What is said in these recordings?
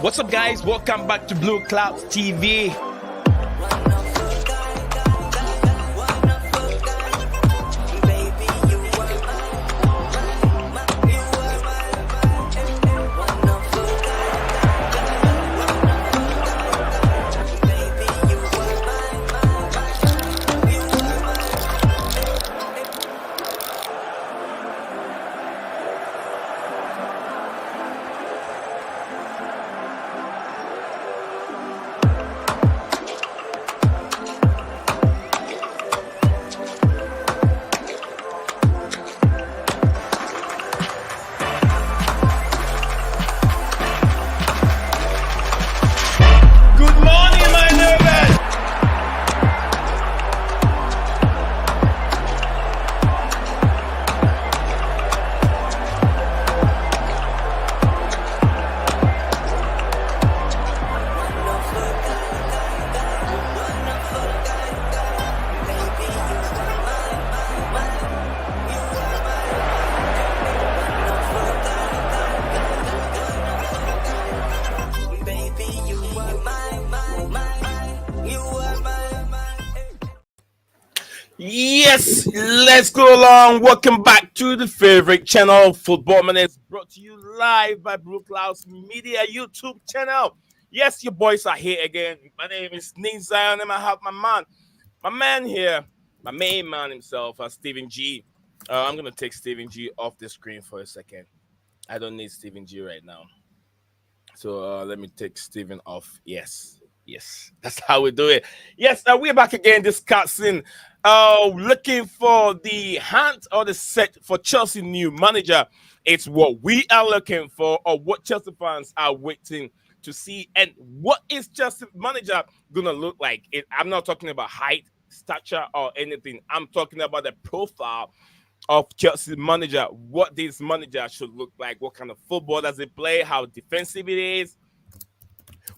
What's up, guys? Welcome back to Blueclouds TV. Yes, let's go along. Welcome back to the favorite channel, Football Menace, brought to you live by Blueclouds Media YouTube channel. Yes, your boys are here again. My name is Nick Zion, and I have my man here, my main man himself, Stephen G. I'm going to take Stephen G off the screen for a second. I don't need Stephen G right now. So let me take Stephen off. Yes, that's how we do it. Yes, we're back again discussing, looking for the hunt or the set for Chelsea new manager. It's what we are looking for, or what Chelsea fans are waiting to see, and what is Chelsea manager gonna look like. I'm not talking about height, stature, or anything. I'm talking about the profile of Chelsea manager, what this manager should look like, what kind of football does it play, how defensive it is,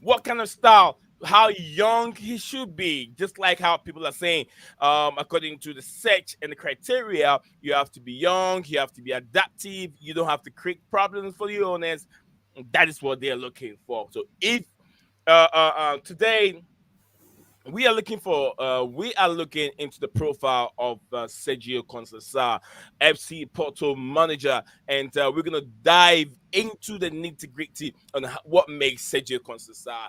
what kind of style, how young he should be. Just like how people are saying, according to the search and the criteria, you have to be young, you have to be adaptive, you don't have to create problems for the owners. That is what they're looking for. So if today we are looking into the profile of Sergio Conceicao, FC Porto manager, and we're gonna dive into the nitty-gritty on what makes Sergio Conceicao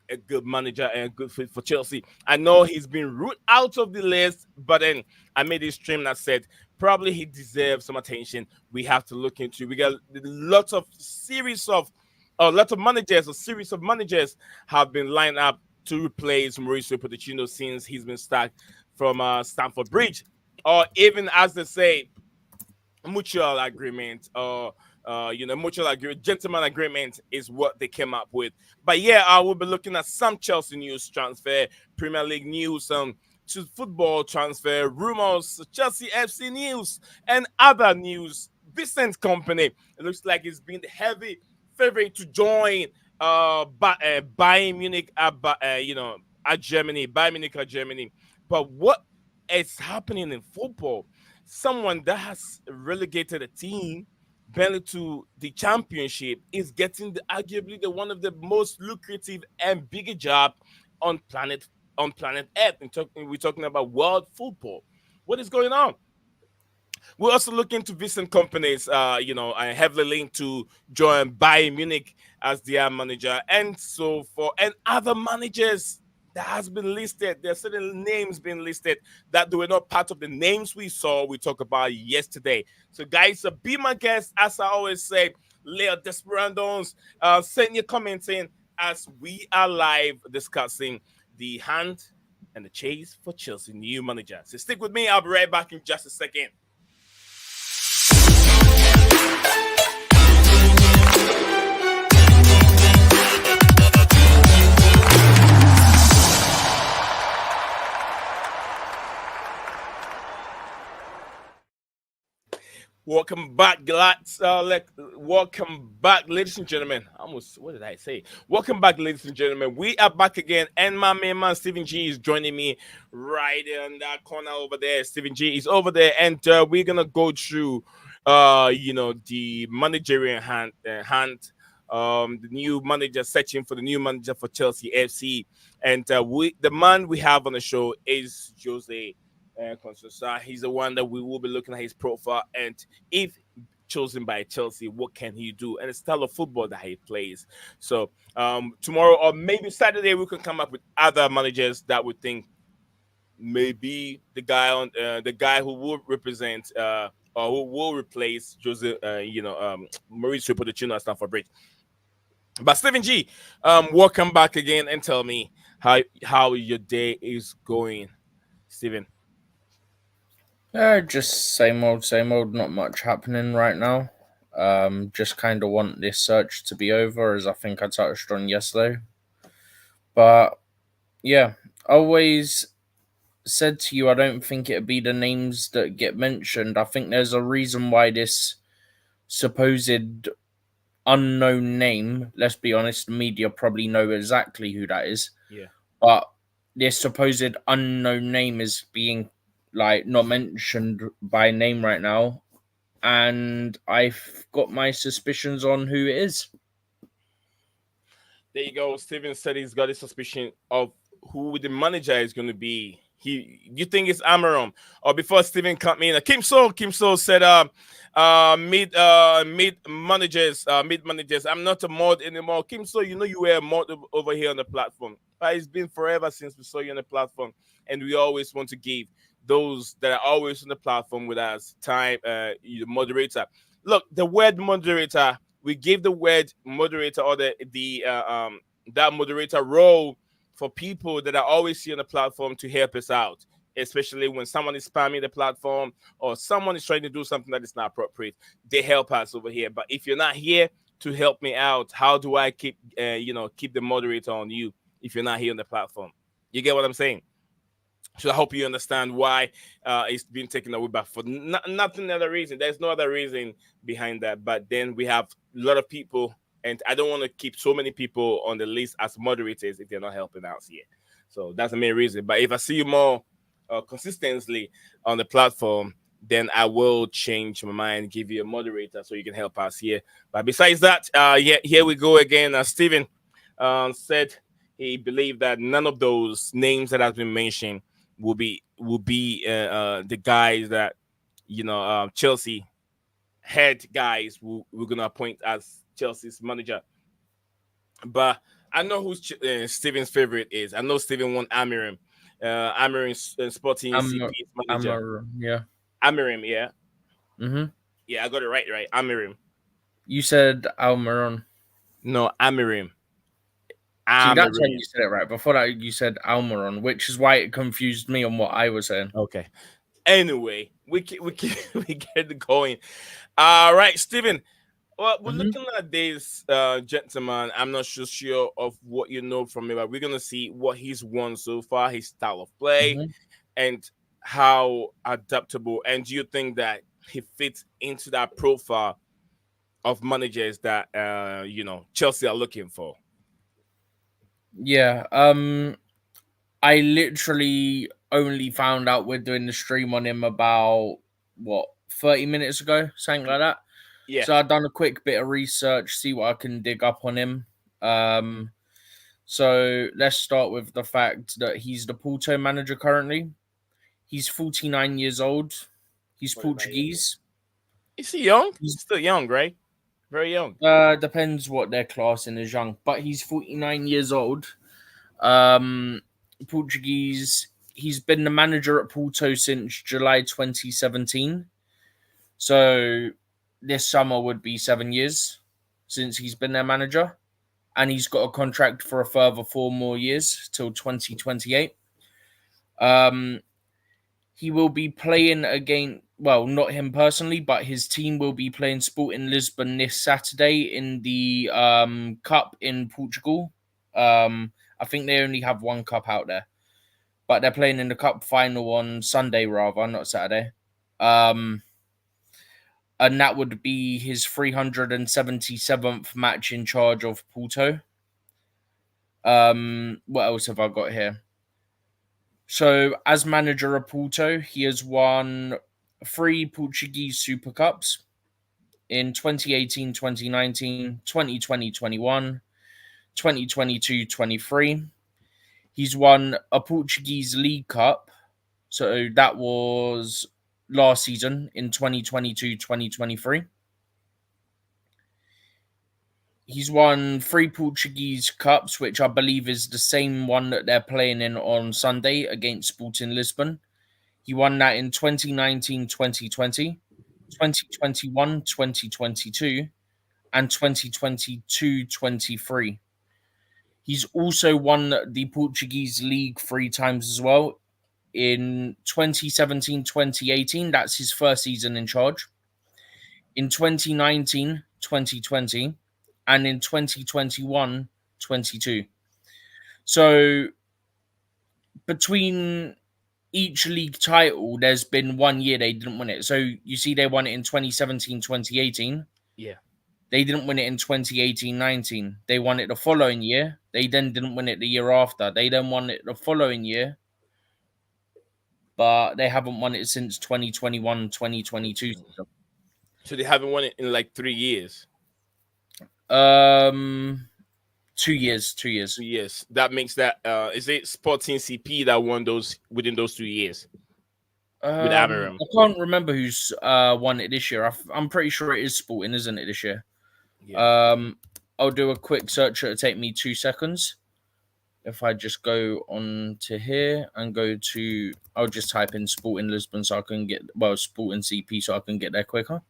a good manager and a good fit for Chelsea. I know he's been ruled out of the list, but then I made this stream that said probably he deserves some attention. We have to look into. We got lots of series of managers have been lined up to replace Mauricio Pochettino since he's been sacked from Stamford Bridge, or even, as they say, mutual agreement, or gentleman agreement is what they came up with. But yeah, I will be looking at some Chelsea news, transfer, Premier League news, to football transfer rumors, Chelsea FC news, and other news. Vincent Company, it looks like it's been the heavy favorite to join Bayern Munich at Germany, Bayern Munich at Germany. But what is happening in football? Someone that has relegated a team barely to the championship is getting arguably the one of the most lucrative and bigger job on planet Earth. We're talking about world football. What is going on? We're also looking to Vincent companies, heavily linked to join Bayern Munich as their manager, and so for and other managers that has been listed. There are certain names being listed that they were not part of the names we talked about yesterday. So, guys, be my guest, as I always say. Leo Desperandos, send your comments in as we are live discussing the hunt and the chase for Chelsea new manager. So stick with me. I'll be right back in just a second. Welcome back, lads. Welcome back, ladies and gentlemen. What did I say? Welcome back, ladies and gentlemen. We are back again, and my main man Stephen G is joining me right in that corner over there. Stephen G is over there, and we're gonna go through the managerial the new manager, searching for the new manager for Chelsea FC. And the man we have on the show is Jose Conceicao. He's the one that we will be looking at his profile, and if chosen by Chelsea, what can he do, and the style of football that he plays. So tomorrow or maybe Saturday, we can come up with other managers that we think maybe the guy who will represent or who will replace Jose, Mauricio Pochettino at Stamford Bridge. But Stephen G, welcome back again, and tell me how your day is going, Stephen. Just same old. Not much happening right now. Just kind of want this search to be over, as I think I touched on yesterday. But yeah, always said to you, I don't think it'd be the names that get mentioned. I think there's a reason why this supposed unknown name. Let's be honest, the media probably know exactly who that is, Yeah. but this supposed unknown name is being like not mentioned by name right now, and I've got my suspicions on who it is. There you go. Steven said he's got a suspicion of who the manager is going to be. You think it's Amaron? Or before Steven cut me in, Kim So said, mid managers. I'm not a mod anymore. Kim So, you were a mod over here on the platform. It's been forever since we saw you on the platform, and we always want to give those that are always on the platform with us time. You moderator. Look, the word moderator, we give the word moderator or the that moderator role for people that are always here on the platform to help us out, especially when someone is spamming the platform or someone is trying to do something that is not appropriate. They help us over here. But if you're not here to help me out, how do I keep the moderator on you if you're not here on the platform? You get what I'm saying? So I hope you understand why it's been taken away, but for nothing other reason. There's no other reason behind that. But then we have a lot of people, and I don't want to keep so many people on the list as moderators if they're not helping out here. So that's the main reason. But if I see you more consistently on the platform, then I will change my mind, give you a moderator so you can help us here. But besides that, yeah, here we go again. Stephen said he believed that none of those names that has been mentioned will be the guys that Chelsea head guys we're gonna appoint as Chelsea's manager. But I know who Steven's favorite is. I know Steven want Amirim. Amirim, Sporting I'm CP's I'm manager. a yeah. Amirim, yeah, Mm-hmm. yeah, I got it right. Amirim. You said Almiron. No, Amirim. See, that's when Amirim. you said it right. Before that, you said Almiron, which is why it confused me on what I was saying. Okay. Anyway, we get it going. All right, Steven. Well, we're Mm-hmm. looking at this gentleman. I'm not so sure of what you know from him, but we're gonna see what he's won so far, his style of play, Mm-hmm. and how adaptable. And do you think that he fits into that profile of managers that Chelsea are looking for? Yeah. I literally only found out we're doing the stream on him about what 30 minutes ago, something like that. Yeah, So I've done a quick bit of research, see what I can dig up on him. So let's start with the fact that he's the Porto manager currently. He's 49 years old. He's 49 years old. Portuguese. Is he young? He's He's still young, right? Very young. depends what they're classing as young, but he's 49 years old. Um, Portuguese. He's been the manager at Porto since July 2017. So this summer would be 7 years since he's been their manager, and he's got a contract for a further 4 more years till 2028. Um, he will be playing again. Well, not him personally, but his team will be playing Sporting Lisbon this Saturday in the cup in Portugal. I think they only have one cup out there, but they're playing in the cup final on Sunday, rather not Saturday. Um, and that would be his 377th match in charge of Porto. What else have I got here? So, as manager of Porto, he has won 3 Portuguese Super Cups. in 2018, 2019, 2020, 21, 2022, 23. He's won a Portuguese League Cup. So that was last season in 2022, 2023. He's won 3 Portuguese Cups, which I believe is the same one that they're playing in on Sunday against Sporting Lisbon. He won that in 2019, 2020, 2021, 2022, and 2022, 23. He's also won the Portuguese League 3 times as well. In 2017, 2018, that's his first season in charge. In 2019, 2020, and in 2021, 22. So between each league title, there's been 1 year they didn't win it. So you see, they won it in 2017, 2018. Yeah. They didn't win it in 2018, 19. They won it the following year. They then didn't win it the year after. They then won it the following year, but they haven't won it since 2021, 2022 season. So they haven't won it in like 3 years. 2 years. 2 years. 2 years. That makes that. Is it Sporting CP that won those within those 2 years? With Amarim. I can't remember who's won it this year. I'm pretty sure it is Sporting, isn't it, this year? Yeah. I'll do a quick search. It'll take me 2 seconds. If I just go on to here and go to, I'll just type in Sporting Lisbon so I can get, Sporting CP so I can get there quicker.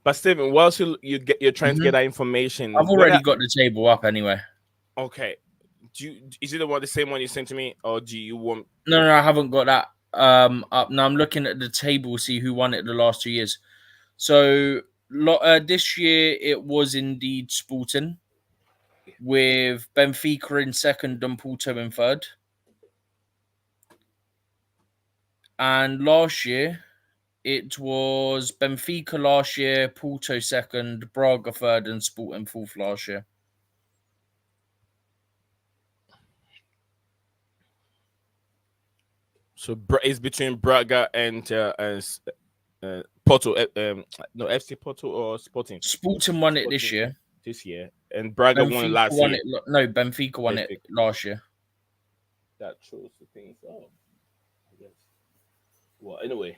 But Stephen, whilst you're trying to get that information, I've already got the table up anyway. Okay. Is it the same one you sent to me, or do you want? No, I haven't got that up. Now I'm looking at the table, see who won it the last 2 years. So this year it was indeed Sporting, with Benfica in second and Porto in third. And last year it was Benfica last year, Porto second, Braga third, and Sporting fourth last year. So it's between Braga and Porto. No, FC Porto or Sporting. Sporting won it this year. This year, and Braga won it last year. No, Benfica won it last year. That shows the things. Oh, yes. Well, anyway.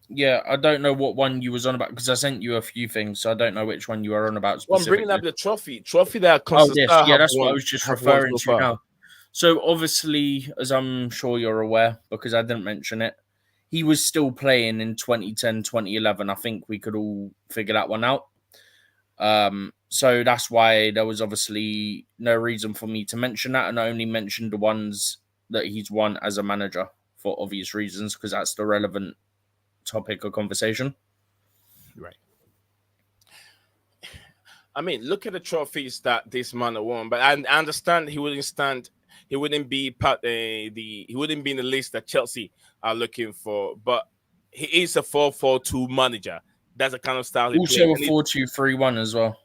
Yeah, I don't know what one you was on about because I sent you a few things, so I don't know which one you are on about. Well, I'm bringing up the trophy that. That's what I was just referring to now. So obviously, as I'm sure you're aware, because I didn't mention it, he was still playing in 2010, 2011. I think we could all figure that one out. So that's why there was obviously no reason for me to mention that, and I only mentioned the ones that he's won as a manager for obvious reasons, because that's the relevant topic of conversation. Right. I mean, look at the trophies that this man won, but I understand he wouldn't be he wouldn't be in the list that Chelsea are looking for, but he is a 4-4-2 manager. That's the kind of style he plays. Also a 4-2-3-1 as well.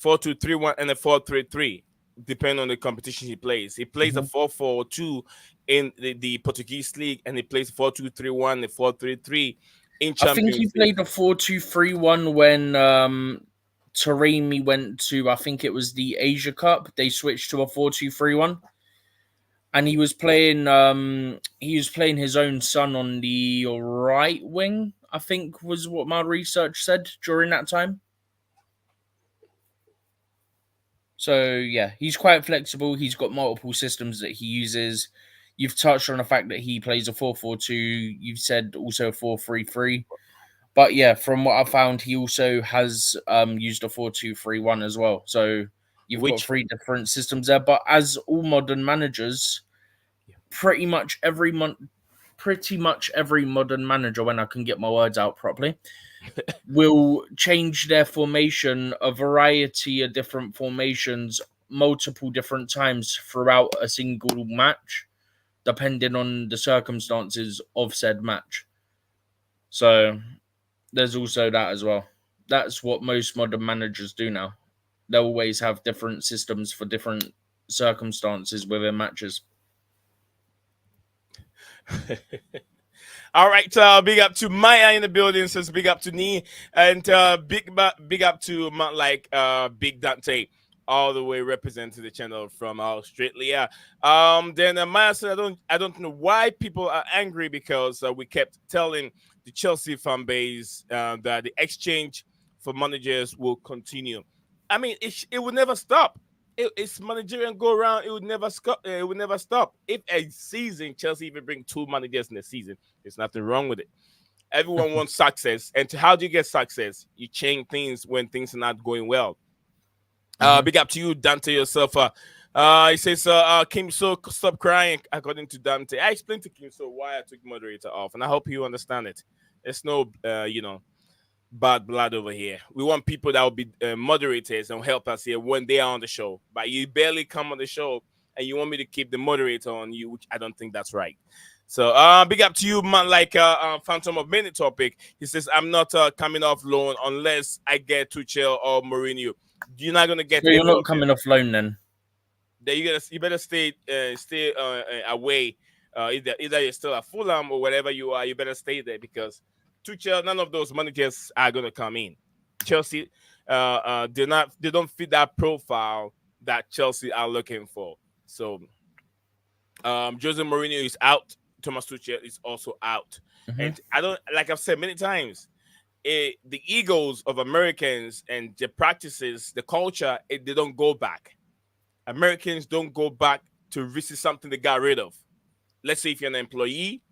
4-2-3-1 and a 4-3-3, depending on the competition he plays. He plays a 4-4-2 in the Portuguese league, and he plays 4-2-3-1 and 4-3-3 in Champions League. I think he played a 4-2-3-1 when Taremi went to, I think it was the Asia Cup. They switched to a 4-2-3-1. And he was playing his own son on the right wing, I think was what my research said during that time. So, yeah, he's quite flexible. He's got multiple systems that he uses. You've touched on the fact that he plays a 4-4-2. You've said also a 4-3-3. But, yeah, from what I found, he also has used a 4-2-3-1 as well. So, you've got 3 different systems there. But as all modern managers, pretty much every modern manager, when I can get my words out properly, will change their formation, a variety of different formations, multiple different times throughout a single match, depending on the circumstances of said match. So there's also that as well. That's what most modern managers do now. They'll always have different systems for different circumstances within matches. All right, big up to Maya in the building. Says big up to Nee, and big up to Big Dante, all the way representing the channel from Australia. Then Maya said, I don't know why people are angry because we kept telling the Chelsea fan base that the exchange for managers will continue. I mean, it will never stop. It's managerial go around. It would never stop. It would never stop. If a season Chelsea even bring two managers in the season, there's nothing wrong with it. Everyone wants success, and how do you get success? You change things when things are not going well. Mhm. Big up to you, Dante yourself. He says, Kim So, stop crying. According to Dante, I explained to Kim So why I took moderator off, and I hope you understand it. There's no, bad blood over here. We want people that will be moderators and help us here when they are on the show. But you barely come on the show and you want me to keep the moderator on you, which I don't think that's right. So big up to you, man. Like Phantom of Minute topic. He says, I'm not coming off loan unless I get Tuchel or Mourinho. You're not gonna get So you're any not of them. coming off loan then? Then you better stay away. Either you're still at Fulham or wherever you are, you better stay there because Tuchel, none of those managers are gonna come in. Chelsea, they don't fit that profile that Chelsea are looking for. So Jose Mourinho is out. Thomas Tuchel is also out, Hmm. and I don't like I've said many times. The egos of Americans and the practices, the culture, they don't go back. Americans don't go back to visit something they got rid of. Let's say if you're an employee,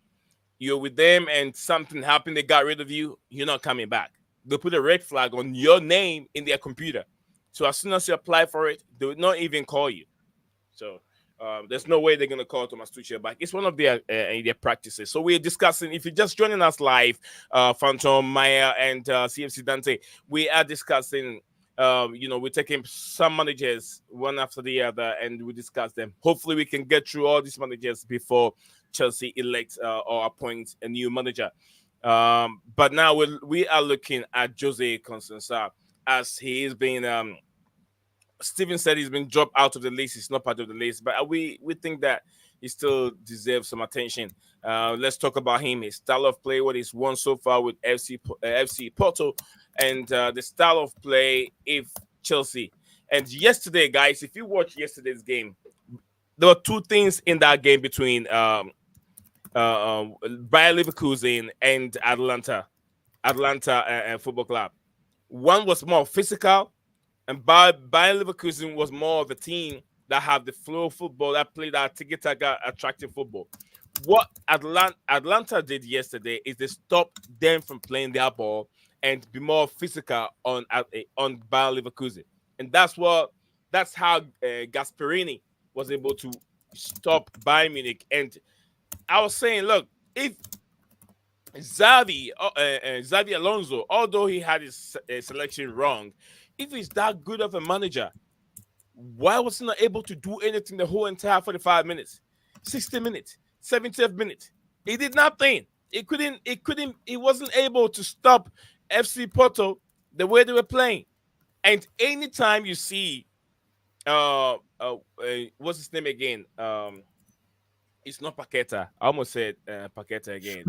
you're with them and something happened, they got rid of you, you're not coming back. They'll put a red flag on your name in their computer. So as soon as you apply for it, they will not even call you. So there's no way they're gonna call Thomas Tuchel back. It's one of their practices. So we're discussing. If you're just joining us live, Phantom Maya and CFC Dante, we are discussing. We're taking some managers one after the other, and we discuss them. Hopefully, we can get through all these managers before Chelsea elects or appoints a new manager. But now we are looking at Jose Conceicao as he is being Steven said he's been dropped out of the list. He's not part of the list, but we think that he still deserves some attention. Let's talk about him. His style of play, what he's won so far with FC Porto, and the style of play if Chelsea. And yesterday, guys, if you watch yesterday's game, there were two things in that game between Bayer Leverkusen and Atlanta Football Club. One was more physical, and Bayer Leverkusen was more of a team that had the flow of football, that played that tiki-taka attractive football. What Atlanta did yesterday is they stopped them from playing their ball and be more physical on Bayer Leverkusen, and that's how Gasperini was able to stop Bayern Munich. And I was saying, look, if Xavi Alonso, although he had his selection wrong, if he's that good of a manager, why was he not able to do anything the whole entire 45 minutes, 60 minutes, 70th minute? He did nothing. He wasn't able to stop FC Porto the way they were playing. And anytime you see, what's his name again? It's not Paqueta. I almost said Paqueta again.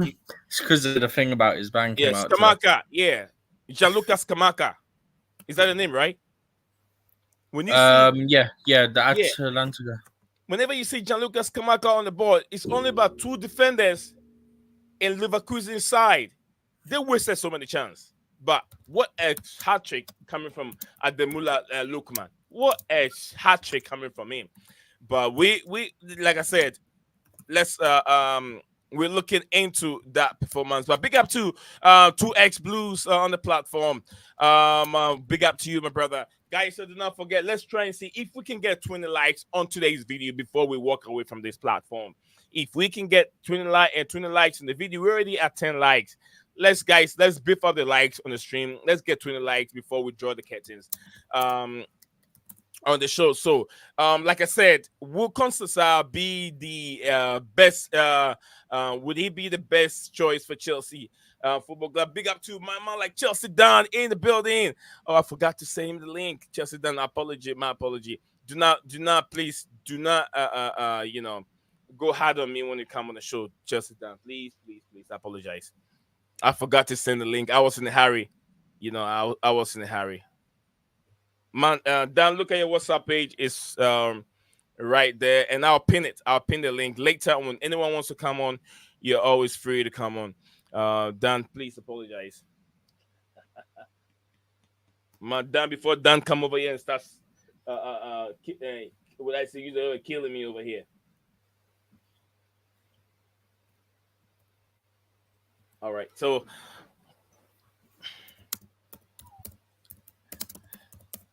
It's because of the thing about his ban came Yes, out today. Scamacca. Yeah, Gianluca Scamacca. Is that the name, right? When you see, Yeah, the yeah, Atalanta guy. whenever you see Gianluca Scamacca on the board, it's only about two defenders in Leverkusen side. They wasted so many chances. But what a hat trick coming from Ademula Lukman. What a hat trick coming from him. But we like I said, let's we're looking into that performance. But big up to 2X Blues on the platform. Big up to you, my brother. Guys, so do not forget, let's try and see if we can get 20 likes on today's video before we walk away from this platform. If we can get 20 likes in the video, we're already at 10 likes. Let's beef up the likes on the stream. Let's get 20 likes before we draw the curtains. On the show. So, like I said, will Conceicao be the best? Would he be the best choice for Chelsea Football Club? Big up to my man, like Chelsea Don in the building. Oh, I forgot to send him the link. Chelsea Don, my apology. Do not, please, do not, go hard on me when you come on the show. Just sit down, please, please, please. I apologize. I forgot to send the link. I was in a hurry. I was in a hurry. Man, Dan, look at your WhatsApp page. It's right there, and I'll pin it. I'll pin the link later. When anyone wants to come on, you're always free to come on. Dan, please apologize. Man, Dan, before Dan come over here and starts, what I say, you're killing me over here. All right, so.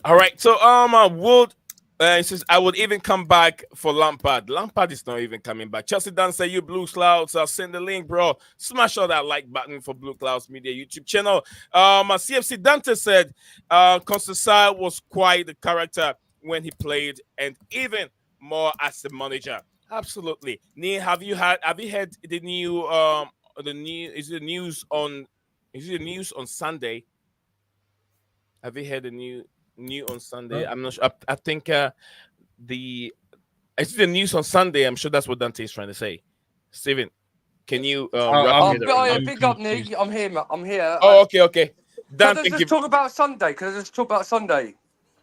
All right, so I would. It says I would even come back for Lampard. Lampard is not even coming back. Chelsea Dan say you Blueclouds. I'll send the link, bro. Smash all that like button for Blueclouds Media YouTube channel. CFC Dante said Conceicao was quite the character when he played, and even more as a manager. Absolutely. Neil, have you heard the new is it the news on Sunday? Have you heard the new on Sunday? I'm not sure. I think it's the news on Sunday. I'm sure that's what Dante is trying to say. Steven, can you big up, Nick. I'm here. I'm here. Oh, okay. Can I just talk about Sunday?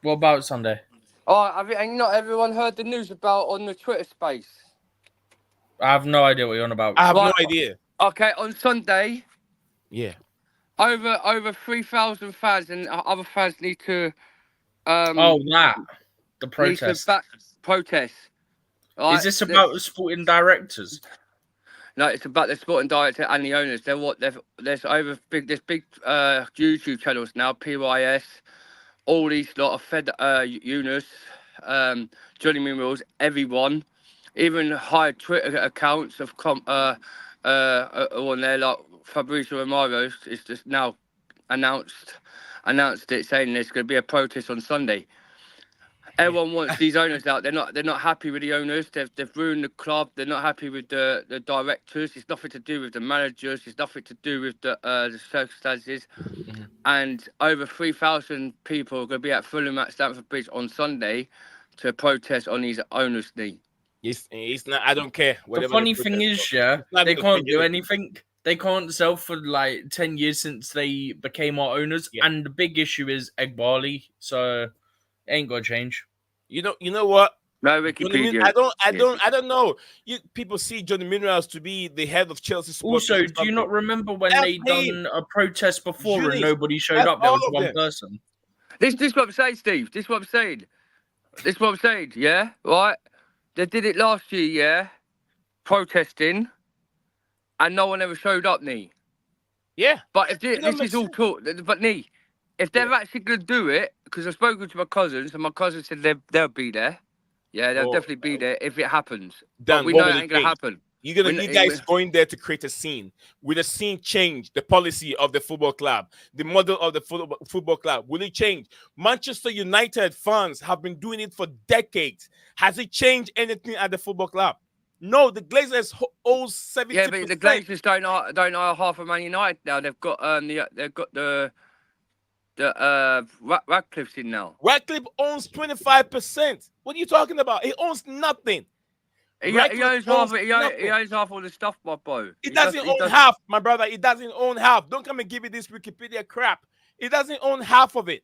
What about Sunday? Ain't not everyone heard the news about on the Twitter space? I have no idea what you're on about. I have no idea. Okay, on Sunday. Yeah. Over 3,000 fans and other fans need to. The protest. Protest. Right? Is this about the sporting directors? No, it's about the sporting director and the owners. There's big YouTube channels now. PYS, all these lot of Fed Eunice, Johnny Minerals, everyone, even high Twitter accounts have come on there, like Fabrizio Romero is just now announced it, saying there's going to be a protest on Sunday. Everyone wants these owners out. They're not happy with the owners. They've ruined the club. They're not happy with the directors. It's nothing to do with the managers. It's nothing to do with the circumstances. Mm-hmm. And over 3,000 people are going to be at Fulham at Stamford Bridge on Sunday to protest on these owners' knee. It's not. I don't care. The funny thing is, they can't do anything. They can't sell for like 10 years since they became our owners. Yeah. And the big issue is Egbali. So ain't gonna change. You know what? No, Wikipedia. I don't know. People see Johnny Minerals to be the head of Chelsea Sports. Also, do you not remember when they done a protest before and nobody showed up? There was one person. This is what I'm saying, Steve. This is what I'm saying. Yeah, right. They did it last year. Yeah, protesting, and no one ever showed up. Yeah. But if this is all talk. But if they're actually going to do it, because I've spoken to my cousins, and my cousins said they'll be there. Yeah, they'll definitely be there if it happens. Dan, but we know it ain't going to happen. You guys going there to create a scene. Will the scene change the policy of the football club, the model of the football club? Will it change? Manchester United fans have been doing it for decades. Has it changed anything at the football club? No, the Glazers owe 70%. Yeah, but the Glazers don't know half of Man United now. They've got the Radcliffe's in now. Radcliffe owns 25%. What are you talking about? He owns nothing. He owns half all the stuff, my bro. He doesn't own half, my brother. He doesn't own half. Don't come and give me this Wikipedia crap. He doesn't own half of it.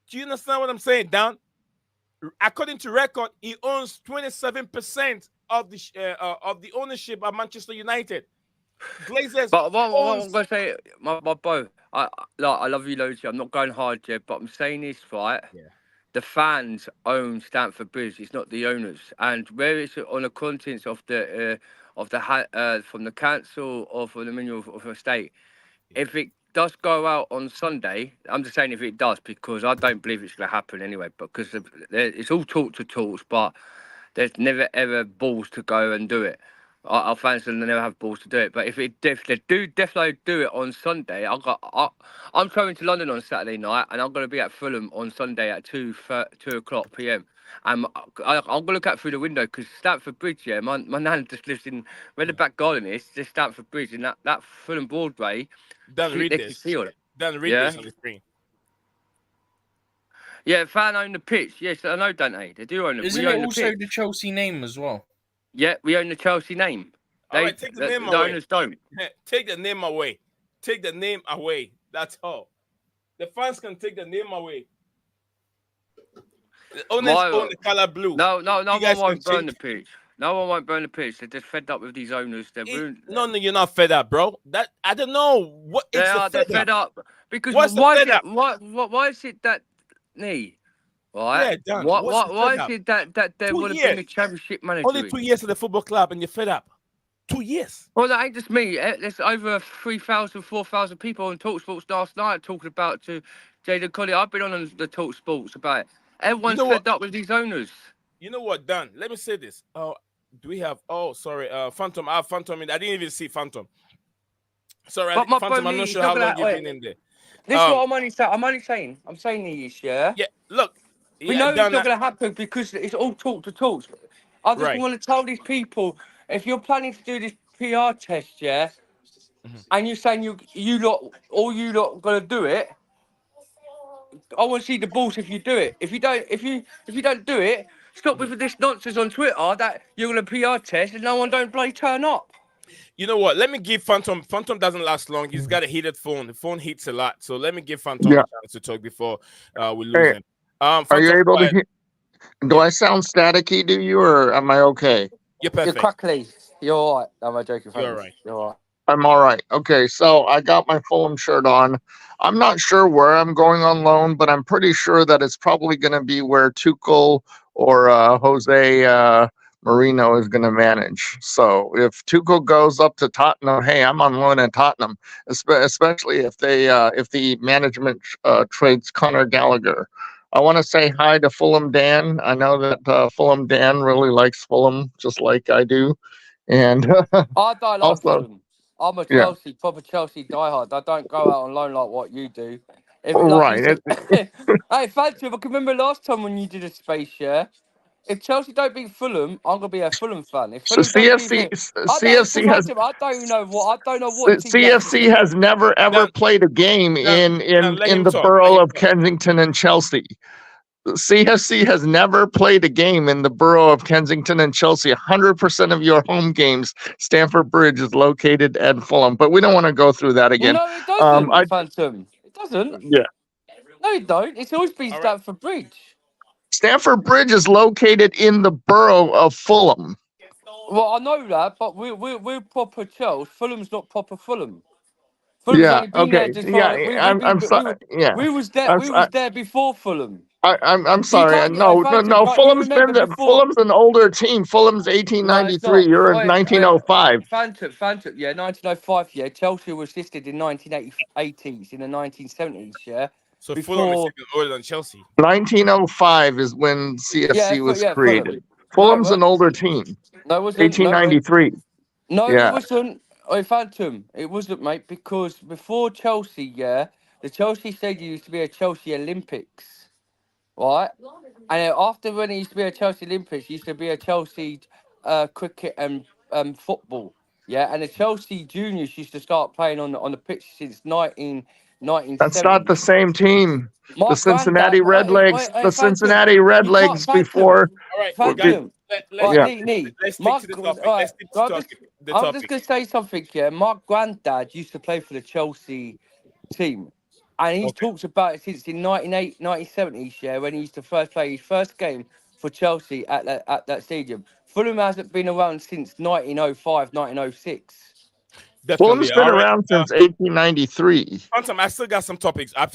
Do you understand what I'm saying, Dan? According to record, he owns 27% of the ownership of Manchester United. Glazers. But what I'm gonna say, my bro, I love you loads. I'm not going hard, yet, but I'm saying this right. Yeah. The fans own Stamford Bridge. It's not the owners. And where it's on the contents of the from the council or from the mineral of the state, if it does go out on Sunday, I'm just saying if it does, because I don't believe it's going to happen anyway. Because it's all talks, but there's never ever balls to go and do it. Our fans will never have balls to do it. But if they definitely do it on Sunday, I'm traveling to London on Saturday night, and I'm going to be at Fulham on Sunday at 2:00 p.m. And I'm going to look out through the window because Stamford Bridge, yeah, my nan just lives in where the back garden is, just Stamford Bridge, and that Fulham Broadway. Read this on the screen. Yeah, fan own the pitch. Yes, I know, don't they? They do own it. Isn't it also the Chelsea name as well? Yeah, we own the Chelsea name. All right, take the name The away. owners don't. Take the name away. Take the name away. That's all. The fans can take the name away. The owners own the color blue. No You one guys can won't burn change. the pitch. No one won't burn the pitch. They're just fed up with these owners. They're ruined. No, you're not fed up, bro. That I don't know what They it's are. They're the fed up because What's the why is fed it? up? Why is it that knee? Right. Yeah, Dan. Why is it that they 2 want to bring a years. championship manager? Only 2 years at the football club, and you're fed up. 2 years. Well, that ain't just me. There's over 3,000, 4,000 people on TalkSports last night talking about to Jayden Colley. I've been on the TalkSports about it. Everyone's fed up with these owners. You know what, Dan? Let me say this. Oh, do we have? Oh, sorry, Phantom. I have Phantom in. I didn't even see Phantom. Sorry, But my Phantom. I'm not sure how long you've been in there. This is what I'm only saying. I'm saying these, yeah. Yeah, look. We know it's not going to happen because it's all talk to talks. I just want to tell these people, if you're planning to do this PR test, yeah, and you're saying you lot going to do it, I want to see the balls if you do it. If you don't do it, stop with this nonsense on Twitter that you're going to PR test and no one don't bloody turn up. You know what? Let me give Phantom. Phantom doesn't last long. He's got a heated phone. The phone heats a lot. So let me give Phantom a chance to talk before we lose him. Phantom, are you able to hear? Do I sound staticky to you, or am I okay? You're perfect. You're crackly. You're all right. No, I'm joking. You're all right. You're all right. I'm all right. Okay, so I got my Fulham shirt on. I'm not sure where I'm going on loan, but I'm pretty sure that it's probably going to be where Tuchel or Jose Mourinho is going to manage. So if Tuchel goes up to Tottenham, hey, I'm on loan at Tottenham, especially if the management trades Conor Gallagher. I want to say hi to Fulham Dan. I know that Fulham Dan really likes Fulham, just like I do. And I don't like also, Fulham. I'm a proper Chelsea diehard. I don't go out on loan like what you do. Hey, Phantom, I can remember last time when you did a space share. If Chelsea don't beat Fulham, I'm gonna be a Fulham fan. If Fulham don't beat CFC has. I don't know what. CFC has never ever played a game in the borough of Kensington and Chelsea. CFC has never played a game in the borough of Kensington and Chelsea. 100% of your home games, Stamford Bridge is located at Fulham. But we don't want to go through that again. No, it doesn't, Phantom. It doesn't. Yeah. No, it don't. It's always been Stamford Bridge. Stamford Bridge is located in the borough of Fulham. Well, I know that, but we're proper Chelsea. Fulham's not proper Fulham. Fulham's only been there just for, I'm sorry. We was there before Fulham. I'm sorry. No. Fulham's been there. Fulham's an older team. Fulham's 1893. You're in 1905. Phantom. Yeah, 1905. Yeah, Chelsea was listed in 1980s, in the 1970s. Yeah. So Fulham is even older than Chelsea. 1905 is when CFC was created. Fulham's an older team. No, it wasn't. 1893. No, it wasn't. Phantom, it wasn't, mate, because before Chelsea, the Chelsea Stadium used to be a Chelsea Olympics, right? And after when it used to be a Chelsea Olympics, it used to be a Chelsea cricket and football, yeah? And the Chelsea juniors used to start playing on the pitch since 1970. That's not the same team. The Cincinnati Redlegs. The Cincinnati Redlegs before. All right, let's stick to the topic. I'm just going to say something here. My granddad used to play for the Chelsea team. And he talks about it since in 1970s, yeah, when he used to first play his first game for Chelsea at that stadium. Fulham hasn't been around since 1905, 1906. Fulham's been around since 1893. Phantom, I still got some topics. I have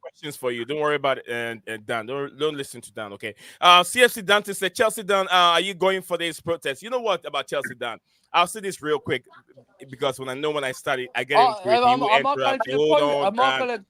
questions for you. Don't worry about it. And Dan, don't listen to Dan, okay? CFC Dante said, Chelsea Dan, are you going for this protest? You know what about Chelsea Dan? I'll say this real quick because when I started, I get into it.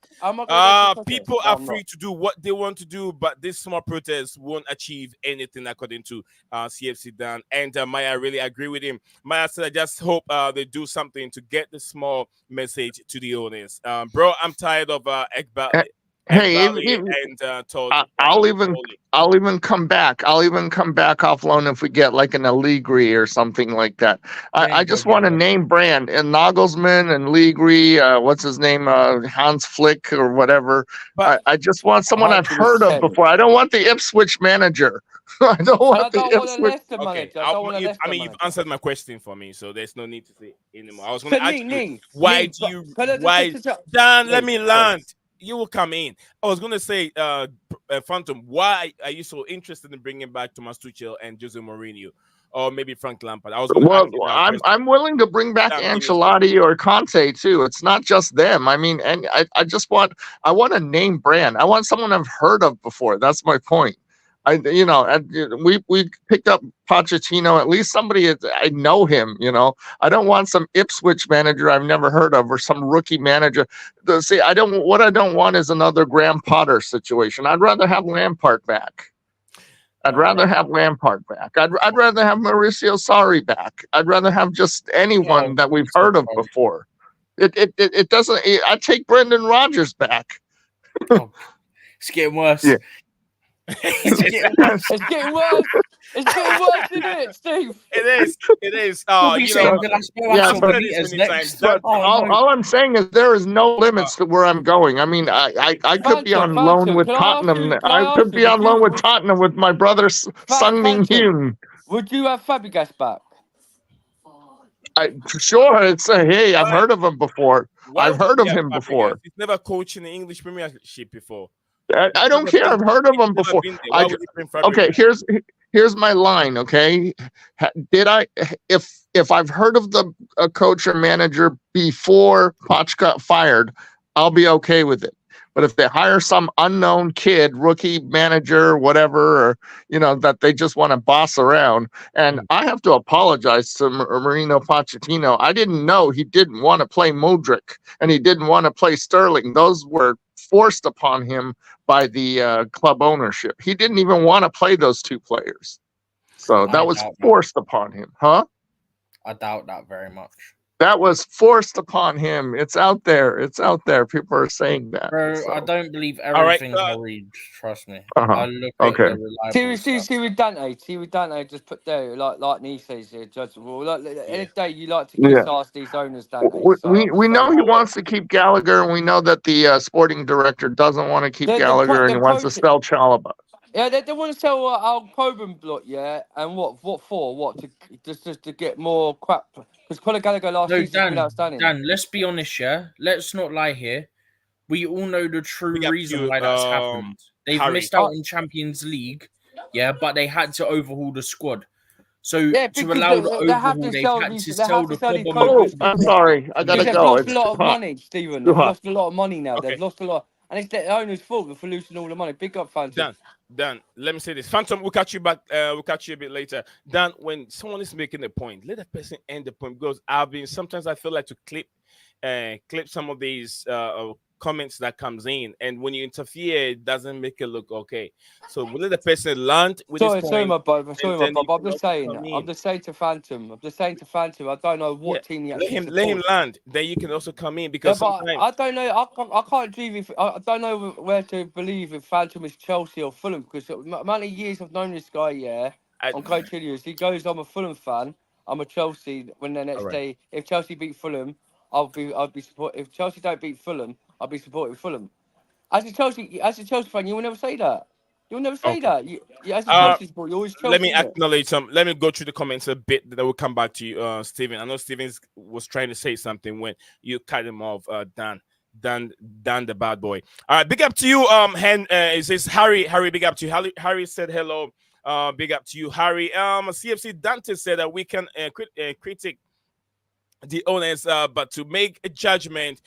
People are free to do what they want to do, but this small protest won't achieve anything according to CFC Dan. And Maya, I really agree with him. Maya said, I just hope they do something to get the small message to the audience. Bro, I'm tired of Ekbal. and Hey, Bali and Todd. I'll even come back. I'll even come back off loan if we get like an Allegri or something like that. I Thank just God, want a yeah. name brand and Nagelsmann and Allegri. What's his name? Hans Flick or whatever. But I just want someone I've heard of 100%. before. I don't want the Ipswich manager. I don't And I want the don't want a Ipswich. Leicester okay, manager. I don't want a Leicester you've manager. answered my question for me, so there's no need to say anymore. I was going So, to ask you, Nee, why do you, why, Dan, let me land. You will come in. I was going to say, Phantom, why are you so interested in bringing back Thomas Tuchel and Jose Mourinho, or maybe Frank Lampard? I was going to ask Well, you that question. I'm willing to bring back Dan, finish. Ancelotti or Conte too. It's not just them. I mean, and I just want a name brand. I want someone I've heard of before. That's my point. We picked up Pochettino. At least somebody I know him. I don't want some Ipswich manager I've never heard of or some rookie manager. See, what I don't want is another Graham Potter situation. I'd rather have Lampard back. I'd rather have Lampard back. I'd rather have Mauricio Sarri back. I'd rather have just anyone that we've heard of before. It doesn't. I'd take Brendan Rodgers back. Oh, it's getting worse. Yeah. It's getting worse. It's getting worse. It's getting worse, isn't it, Steve? It is. We'll be You saying know, Villas-Boas Yeah, or but- Benitez many next. times. All I'm saying is there is no limits to where I'm going. I mean, I could be on loan with Tottenham. I could be on loan with Tottenham with my brother Sung-Min Hyun. Would you have Fabregas back? Sure, it's hey, I've heard of him before. I've heard of him before. He's never coached in the English Premiership before. I don't care. I've heard of him before. Okay, here's my line. Okay, if I've heard of the coach or manager before Poch got fired, I'll be okay with it. But if they hire some unknown kid, rookie manager, whatever, or that they just want to boss around, and I have to apologize to Marino Pochettino. I didn't know he didn't want to play Modric and he didn't want to play Sterling. Those were forced upon him by the club ownership. He didn't even want to play those two players, so that was forced upon him, huh? I doubt that very much. That was forced upon him. It's out there. People are saying that. Bro, so. I don't believe everything I read. Trust me. I look at the reliable stuff. See with Dante, just put there, like Nee says here, judgeable. Like, any day you like to kiss ask these owners, Dante. We know he wants to keep Gallagher, and we know that the sporting director doesn't want to keep Gallagher, and he wants to sell Chalobah. Yeah, they want to sell our Coburn block, yeah, and what for? What just to get more crap? Because Conor Gallagher last season has been outstanding. Dan, let's be honest, yeah. Let's not lie here. We all know the true reason why that's happened. They've missed out on Champions League, yeah, but they had to overhaul the squad. So to allow the overhaul, they've had to sell the club. Oh, I'm sorry, I gotta go. They've lost a lot of money, Stephen. They've lost a lot of money now. They've lost a lot. And it's the owner's fault for losing all the money. Big up, Phantom. Dan, let me say this. Phantom, we'll catch you back. We'll catch you a bit later. Dan, when someone is making a point, let that person end the point. Because sometimes I feel like to clip some of these comments that comes in, and when you interfere, it doesn't make it look okay. So we'll let the person land with his point. Sorry, my Bob. I'm just saying to Phantom. I don't know what team he actually let him land. Then you can also come in because I don't know. I can't believe I don't know where to believe if Phantom is Chelsea or Fulham, because many years I've known this guy. Yeah, on Coach Ilias, he goes, "I'm a Fulham fan. I'm a Chelsea." When the next day, if Chelsea beat Fulham, I'll be support. If Chelsea don't beat Fulham, I'll be supporting Fulham. As a Chelsea fan, you will never say that. You'll never say that. As a Chelsea supporter, you always Chelsea. Let me acknowledge some. Let me go through the comments a bit. That will come back to you, Steven. I know Steven was trying to say something when you cut him off, Dan, the bad boy. All right, big up to you. Is this Harry? Big up to you. Harry said hello. Big up to you, Harry. CFC Dante said that we can critique the owners, but to make a judgment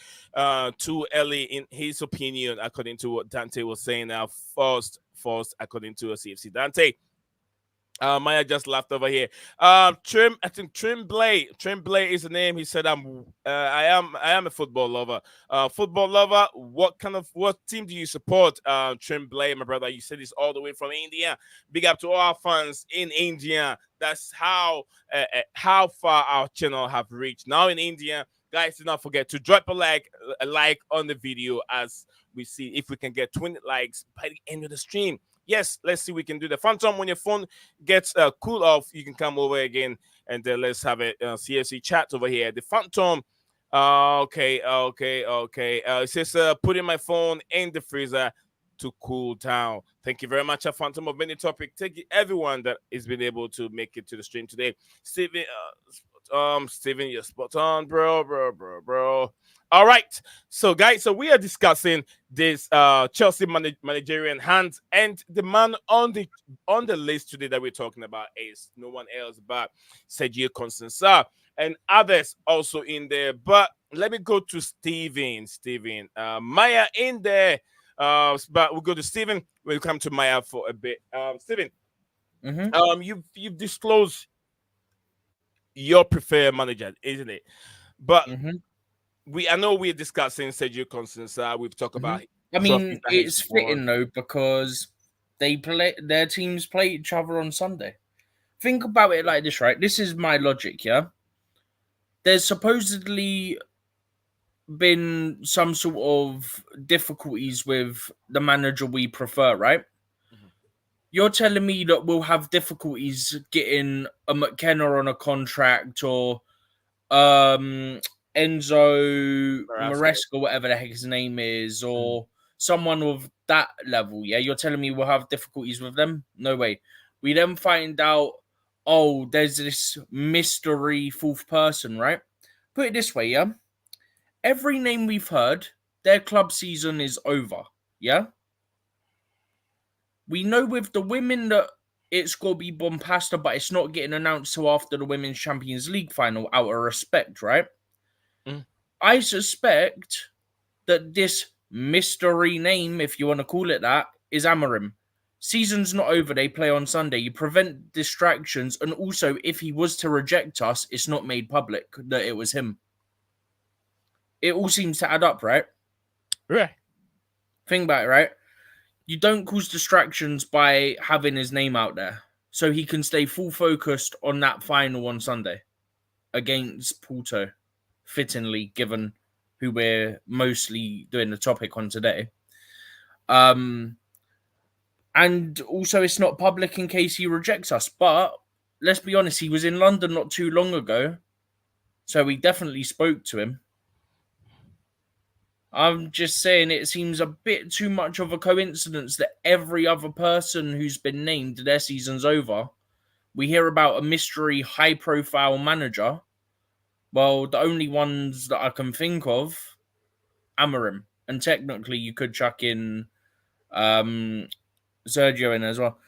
too early, in his opinion, according to what Dante was saying, forced according to CFC Dante. Maya just laughed over here. I think Trim Blay is the name. He said, I am a football lover. What team do you support? Trim Blay, my brother. You said this all the way from India. Big up to all our fans in India. That's how far our channel have reached. Now in India, Guys, do not forget to drop a like on the video as we see if we can get 20 likes by the end of the stream. Yes, let's see we can do the Phantom. When your phone gets cool off, you can come over again and let's have a CFC chat over here. The Phantom. Okay. It says putting my phone in the freezer to cool down. Thank you very much, a Phantom of Many Topic. Thank you everyone that has been able to make it to the stream today. Steven, you're spot on, bro. All right, so guys, so we are discussing this Chelsea managerial hands, and the man on the list today that we're talking about is no one else but Sergio Conceicao and others also in there. But let me go to Steven, Maya in there. But we'll go to Steven. We'll come to Maya for a bit. Steven, you've disclosed your preferred manager, isn't it? But I know we're discussing Sergio Conceicao. We've talked about. I mean, it's fitting though because their teams play each other on Sunday. Think about it like this, right? This is my logic, yeah. There's supposedly been some sort of difficulties with the manager we prefer, right? You're telling me that we'll have difficulties getting a McKenna on a contract or Enzo Maresca, whatever the heck his name is, or someone of that level, yeah? You're telling me we'll have difficulties with them? No way. We then find out, oh, there's this mystery fourth person, right? Put it this way, yeah? Every name we've heard, their club season is over, yeah? We know with the women that it's going to be bombasta, but it's not getting announced till after the Women's Champions League final, out of respect, right? I suspect that this mystery name, if you want to call it that, is Amorim. Season's not over, they play on Sunday. You prevent distractions, and also, if he was to reject us, it's not made public that it was him. It all seems to add up, right? Right. Think about it, right? You don't cause distractions by having his name out there. So he can stay full focused on that final on Sunday against Porto, fittingly, given who we're mostly doing the topic on today. And also it's not public in case he rejects us. But let's be honest, he was in London not too long ago. So we definitely spoke to him. I'm just saying it seems a bit too much of a coincidence that every other person who's been named, their season's over. We hear about a mystery high-profile manager. Well, the only ones that I can think of, Amorim. And technically you could chuck in Sergio in as well.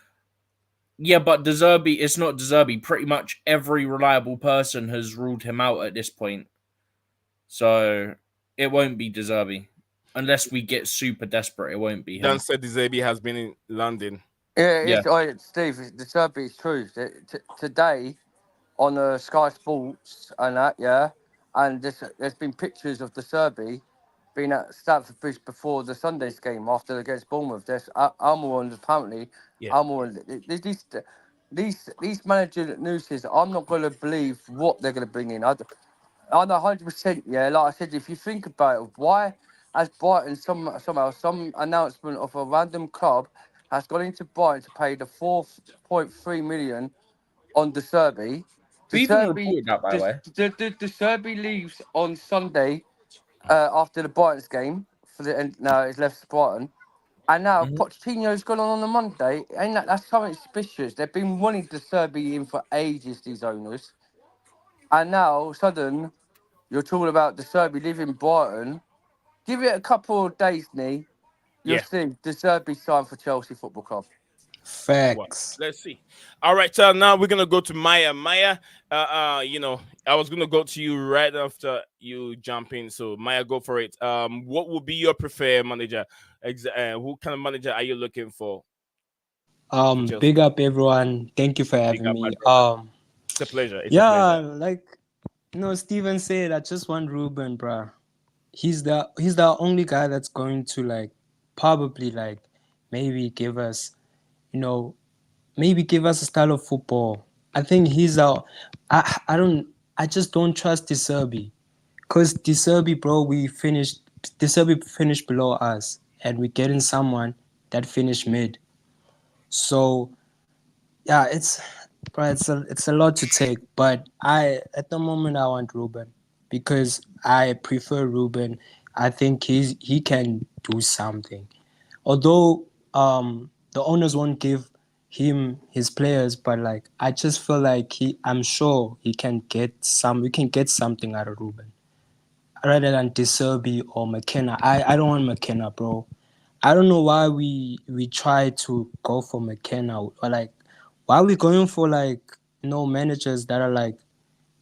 Yeah, but De Zerbi, it's not De Zerbi. Pretty much every reliable person has ruled him out at this point. So it won't be De Zerbi. Unless we get super desperate, it won't be him. Dan said De Zerbi has been in London. Yeah. Steve, the survey is true. Today, on Sky Sports and that, yeah, and there's been pictures of the Serbi being at Stamford Bridge before the Sunday's game after against Bournemouth. There's Almiron apparently. Yeah. Almiron, these manager news, I'm not going to believe what they're going to bring in. I know 100%. Yeah, like I said, if you think about it, why has Brighton somehow some announcement of a random club has gone into Brighton to pay the 4.3 million on the Serbi? We even reported that, by the way. The Serbi leaves on Sunday after the Brighton's game now he's left Brighton, and now Pochettino's gone on a Monday. Ain't that's something suspicious? They've been wanting the Serbi in for ages, these owners, and now sudden you're talking about the Serbi leaving Brighton. Give it a couple of days, Nee. You'll see the Serbi signed for Chelsea Football Club. Facts. Well, let's see. All right, so now we're gonna go to Maya. Maya, I was gonna go to you right after you jump in. So Maya, go for it. What would be your preferred manager? What kind of manager are you looking for? Big up everyone. Thank you for having me. It's a pleasure. Like Steven said, I just want Ruben, bro. He's the only guy that's going to probably maybe give us a style of football. I think he's I just don't trust the Serbi, Cause De Serbi, bro, De Serbi finished below us, and we're getting someone that finished mid. So yeah, it's a lot to take. But at the moment I want Ruben because I prefer Ruben. I think he can do something. Although the owners won't give him his players, but like I just feel like I'm sure we can get something out of Ruben rather than De Serbi or McKenna. I don't want McKenna, bro. I don't know why we try to go for McKenna or like why are we going for like managers that are like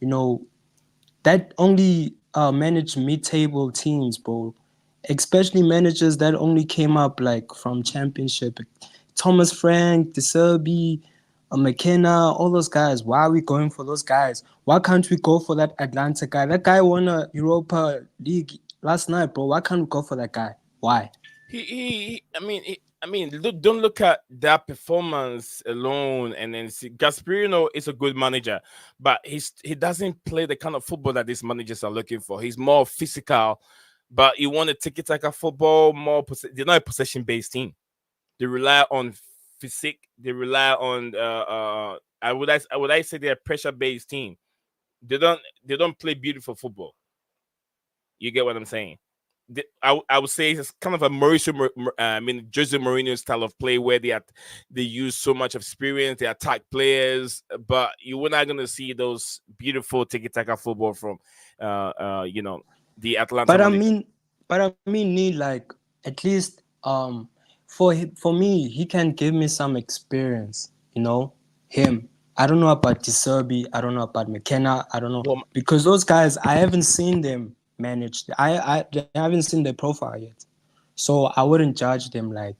you know that only manage mid-table teams, bro. Especially managers that only came up like from championship. Thomas Frank, De Serbi, McKenna, all those guys. Why are we going for those guys? Why can't we go for that Atlanta guy? That guy won a Europa League last night, bro. Why can't we go for that guy? Why? I mean, don't look at that performance alone and then see. Gasperino is a good manager, but he doesn't play the kind of football that these managers are looking for. He's more physical, but you want to tiki-taka football, they're not a possession-based team. They rely on physique. They rely on I would say they're a pressure-based team. They don't play beautiful football. You get what I'm saying? I would say it's kind of a Jose Mourinho style of play where they use so much experience, they attack players, but you're not gonna see those beautiful tiki-taka football from the Atlanta. But I mean, need like at least for me, he can give me some experience. Him. I don't know about De Serbi. I don't know about McKenna. I don't know because those guys I haven't seen them managed. I haven't seen their profile yet, so I wouldn't judge them like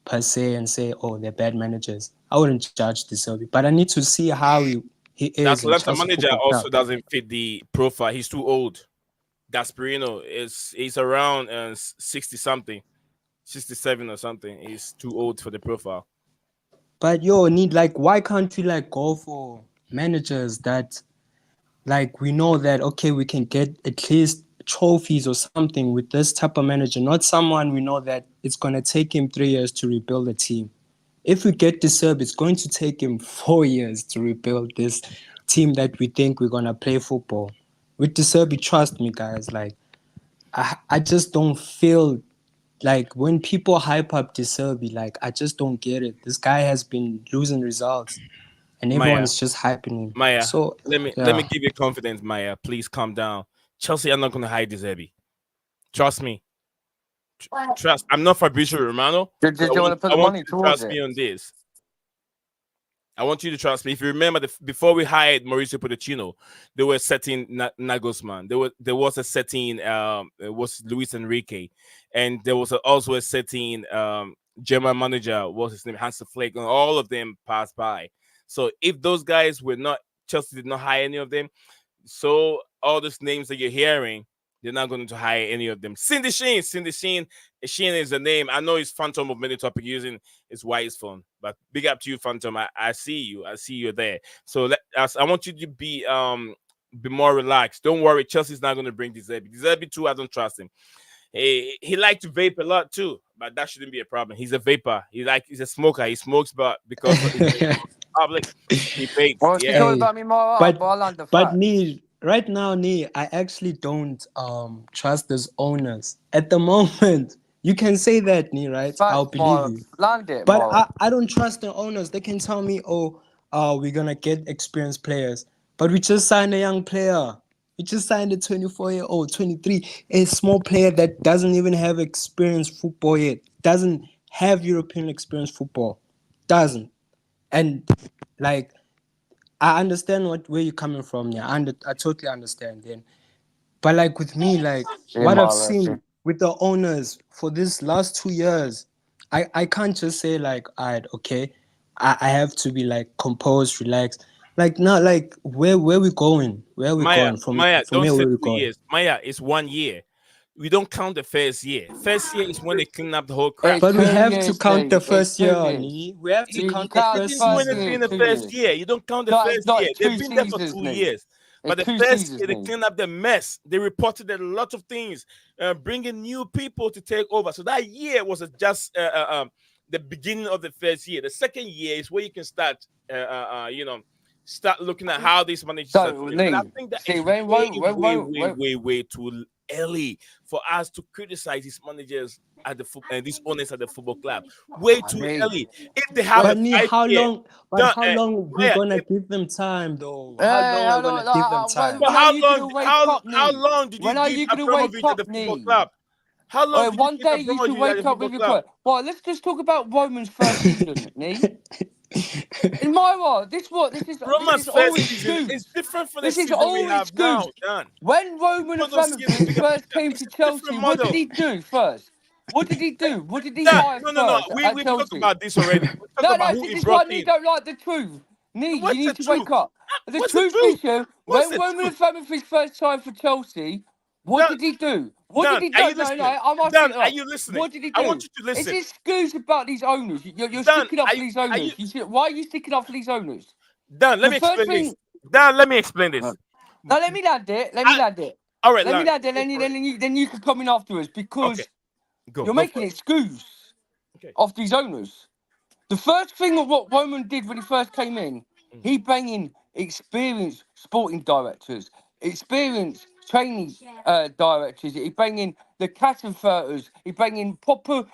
per se and say, oh, they're bad managers. I wouldn't judge De Serbi, but I need to see how he The is. Atlanta manager also doesn't fit the profile. He's too old. Gasperino he's around 60 something, 67 or something. He's too old for the profile. But why can't we like go for managers that like we know that okay we can get at least trophies or something with this type of manager, not someone we know that it's gonna take him 3 years to rebuild a team. If we get De Serbi, it's going to take him 4 years to rebuild this team that we think we're gonna play football. With De Serbi, trust me, guys. Like, I just don't feel like when people hype up De Serbi, like I just don't get it. This guy has been losing results, and everyone is just hyping him. Maya, so let me give you confidence, Maya. Please calm down. Chelsea are not gonna hide De Serbi. Trust me. Trust. I'm not Fabrizio Romano. Did you want to put the money towards trust me on this. I want you to trust me. If you remember, before we hired Mauricio Pochettino, they were setting Nagelsmann. There was a setting. It was Luis Enrique, and there was also a setting. German manager, what's his name, Hans Flick, and all of them passed by. So if those guys were not, Chelsea did not hire any of them. So all those names that you're hearing, they're not going to hire any of them. Cindy Sheen is the name. I know it's Phantom of many topic using his wife's phone, but big up to you, Phantom. I see you. I see you there. So I want you to be more relaxed. Don't worry. Chelsea's not going to bring De Serbi. De Serbi too, I don't trust him. He likes to vape a lot too, but that shouldn't be a problem. He's a vapor. He's a smoker. He smokes, but because of his public, he vapes. Well, yeah. Talking about me more, but Neil, right now, Neil, I actually don't trust those owners at the moment. You can say that, Neil, right? I'll believe you. But I don't trust the owners. They can tell me, we're gonna get experienced players, but we just signed a young player. We just signed a 24-year-old, 23, a small player that doesn't even have experienced football yet. Doesn't have European experience football. Doesn't. And like, I understand where you're coming from. Yeah, I totally understand. Then, but like with me, like what I've seen with the owners for this last 2 years, I can't just say like, all right, okay, I have to be like composed, relaxed. Like not like where we going? Where we going from? Maya, from don't here, say where we 2 going? years. Maya, it's 1 year. We don't count the first year. First year is when they clean up the whole crap. But we have to count the first year, We have to count the first first year. They didn't do anything in the first year. You don't count the first year. They've been there for 2 years. But the It's 2 first seasons, year, they mate. cleaned up the mess. They reported a lot of things, bringing new people to take over. So that year was just the beginning of the first year. The second year is where you can start, start looking at how these managers are So, doing. But I Lee, think that see, is when way too early for us to criticize these managers at and these owners at the football club. Way too Lee, early. If they have But a Nee, 5 year, how long we player, gonna give them time though? How hey, long are we gonna give them time? but when are you gonna wake up, how Nee? long did you When are give you gonna wake Abramovich at up, the football Nee? club? How long did you One give day you should Abramovich at the wake up football with your club? point. Well, let's just talk about Roman's first season, Nee. In my world, this Roma's is all first season is excuse. different from the This is season we all have excuse. now, Dan. When Roman People don't see the Abramovich bigger first picture. came It's to a different Chelsea, what did model. he do first? What did he do? What did he Dan, hire no. first We've at talked Chelsea? about this already. We talked No, about who this he is brought why you in. don't like the truth. You What's the need to truth? wake up. The What's the truth truth? is, you, What's when the Roman truth? Abramovich first signed for Chelsea, what Dan, did he do? What did Dan, he are do? you No, listening? I'm asking Dan, you. are you listening? What did he I want do? you to It's listen. excuse about these owners. You're Dan, sticking up are for you, these are you, owners. Why are you sticking up for these owners? Dan, let The me first explain this. thing. Dan, let me explain this. Now let me land it. I, all right, Let me Lan, land it. go for it. Then you can come in afterwards Okay, because go you're for making it. excuse Okay. of these owners. The first thing of what Roman did when he first came in, he brought in experienced sporting directors, experienced training directors. He brought in the Cassenferters. He brought in proper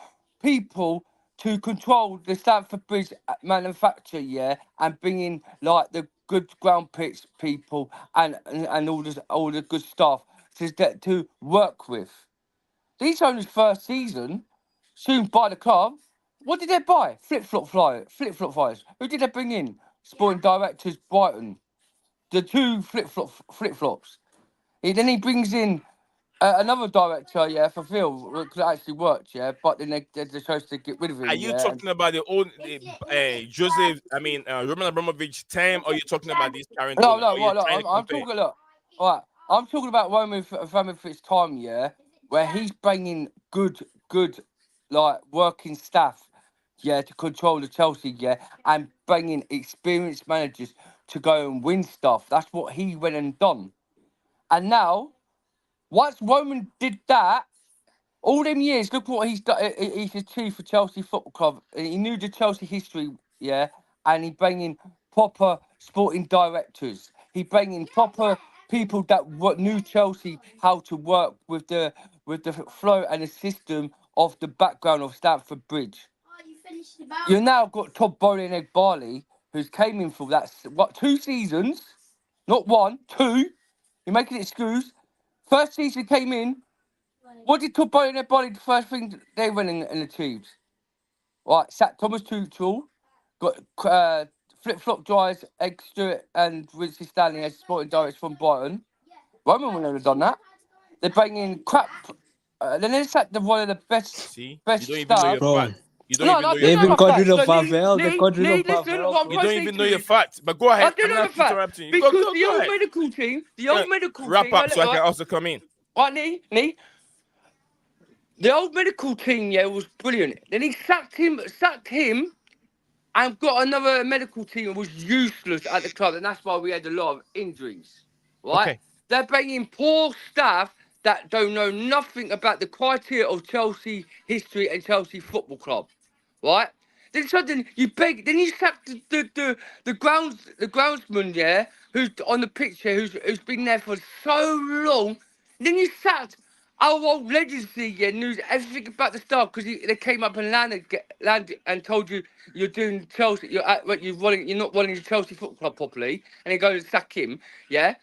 people to control the Stamford Bridge manufacture, yeah, and bring in like the good ground pitch people and all the good stuff to work with. These owners' first season, soon buy the club. What did they buy? Flip-flop flyers. Who did they bring in? Sporting directors, Brighton. The two flip-flops. Then he brings in another director, yeah, for Phil, because it actually worked, yeah. But then they're supposed to get rid of Are him, you yeah. talking about the old Joseph? I mean, Roman Abramovich time, or are you talking about this current No, owner? no, Or you're right, look, trying to I'm compare? talking, look, all right, I'm talking about Roman Abramovich's time, yeah, where he's bringing good, like, working staff, yeah, to control the Chelsea, yeah, and bringing experienced managers to go and win stuff. That's what he went and done. And now, once Roman did that, all them years, look what he's done. He's achieved for Chelsea Football Club. He knew the Chelsea history, yeah, and he bring in proper sporting directors. He bring in proper people that knew Chelsea how to work with the flow and the system of the background of Stamford Bridge. You now got Todd Bowley and Ed Barley, who's came in for that 2 seasons, not 1, 2. You're making it excuse. First season he came in. What did Todd Bowley and Ed Barley, the first thing they went and achieved? Right, sacked Thomas Tuchel, got flip-flop guys, Egg Stewart and Richie Stanley as sporting directors from Brighton. Roman wouldn't have done that. They bring in crap. Then they sacked one of the best See, you don't even know staff. your Bro, facts. You don't No, even know I your do they know even my facts. got rid facts. of So, Pavel. They got rid of listen, Pavel. what I'm You trying don't to say even to know you your is, facts. But go I ahead. do I'm know the not facts. interrupting you. Because the Go old ahead. medical team, Wrap up so I can right, also come in. right, Nee, the old medical team, yeah, was brilliant. Then he sacked him, and got another medical team that was useless at the club, and that's why we had a lot of injuries. Right? Okay. They're bringing poor staff that don't know nothing about the criteria of Chelsea history and Chelsea Football Club. Right? Then suddenly then you sack the groundsman, yeah, who's on the picture, who's been there for so long. Then you sacked our old legacy, yeah, knew everything about the staff because they came up and landed and told you you're doing Chelsea, you're not running the Chelsea Football Club properly, and they go and sack him, yeah.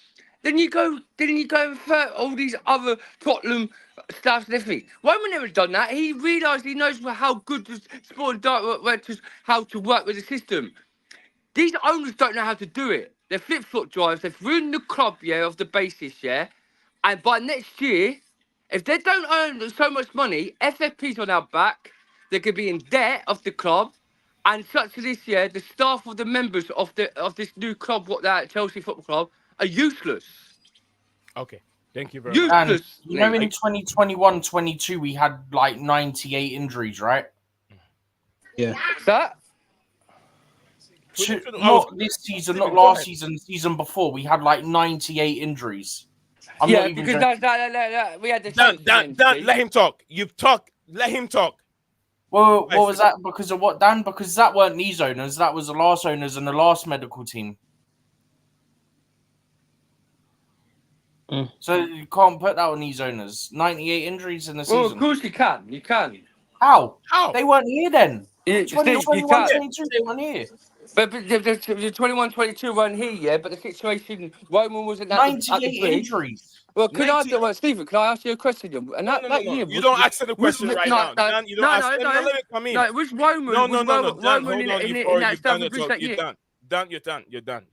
Then you go and hurt all these other Tottenham staffs and everything. Roman never done that. He realised he knows how good the sporting directors how to work with the system. These owners don't know how to do it. They're flip-flop drives. They've ruined the club, yeah, of the basis, yeah. And by next year, if they don't earn so much money, FFP's on our back. They could be in debt of the club. And such as this year, the staff of the members of this new club, Chelsea Football Club, are useless. Okay. Thank you very much. And Useless. you know, in Lee. 2021-22, we had like 98 injuries, right? Yeah. That? Not this season, not last season, season before. We had like 98 injuries. I'm not even because we had the Dan, let him talk. You've talked. Let him talk. Well, what was that? Because of what, Dan? Because that weren't these owners. That was the last owners and the last medical team. So you can't put that on these owners. 98 injuries in the season. Well, of course you can. You can. How? They weren't here then. Yeah, 2021, 22, they weren't here. But the 21, 22 weren't here, yeah. But the situation, Roman wasn't at 98 injuries. Well, Stephen, can I ask you a question? And No. You don't answer the question right now. Dan, you don't let me come in. No, it was Roman. No. Dan, Roman hold on. in that Stamford Bridge that You're year. done. You're done.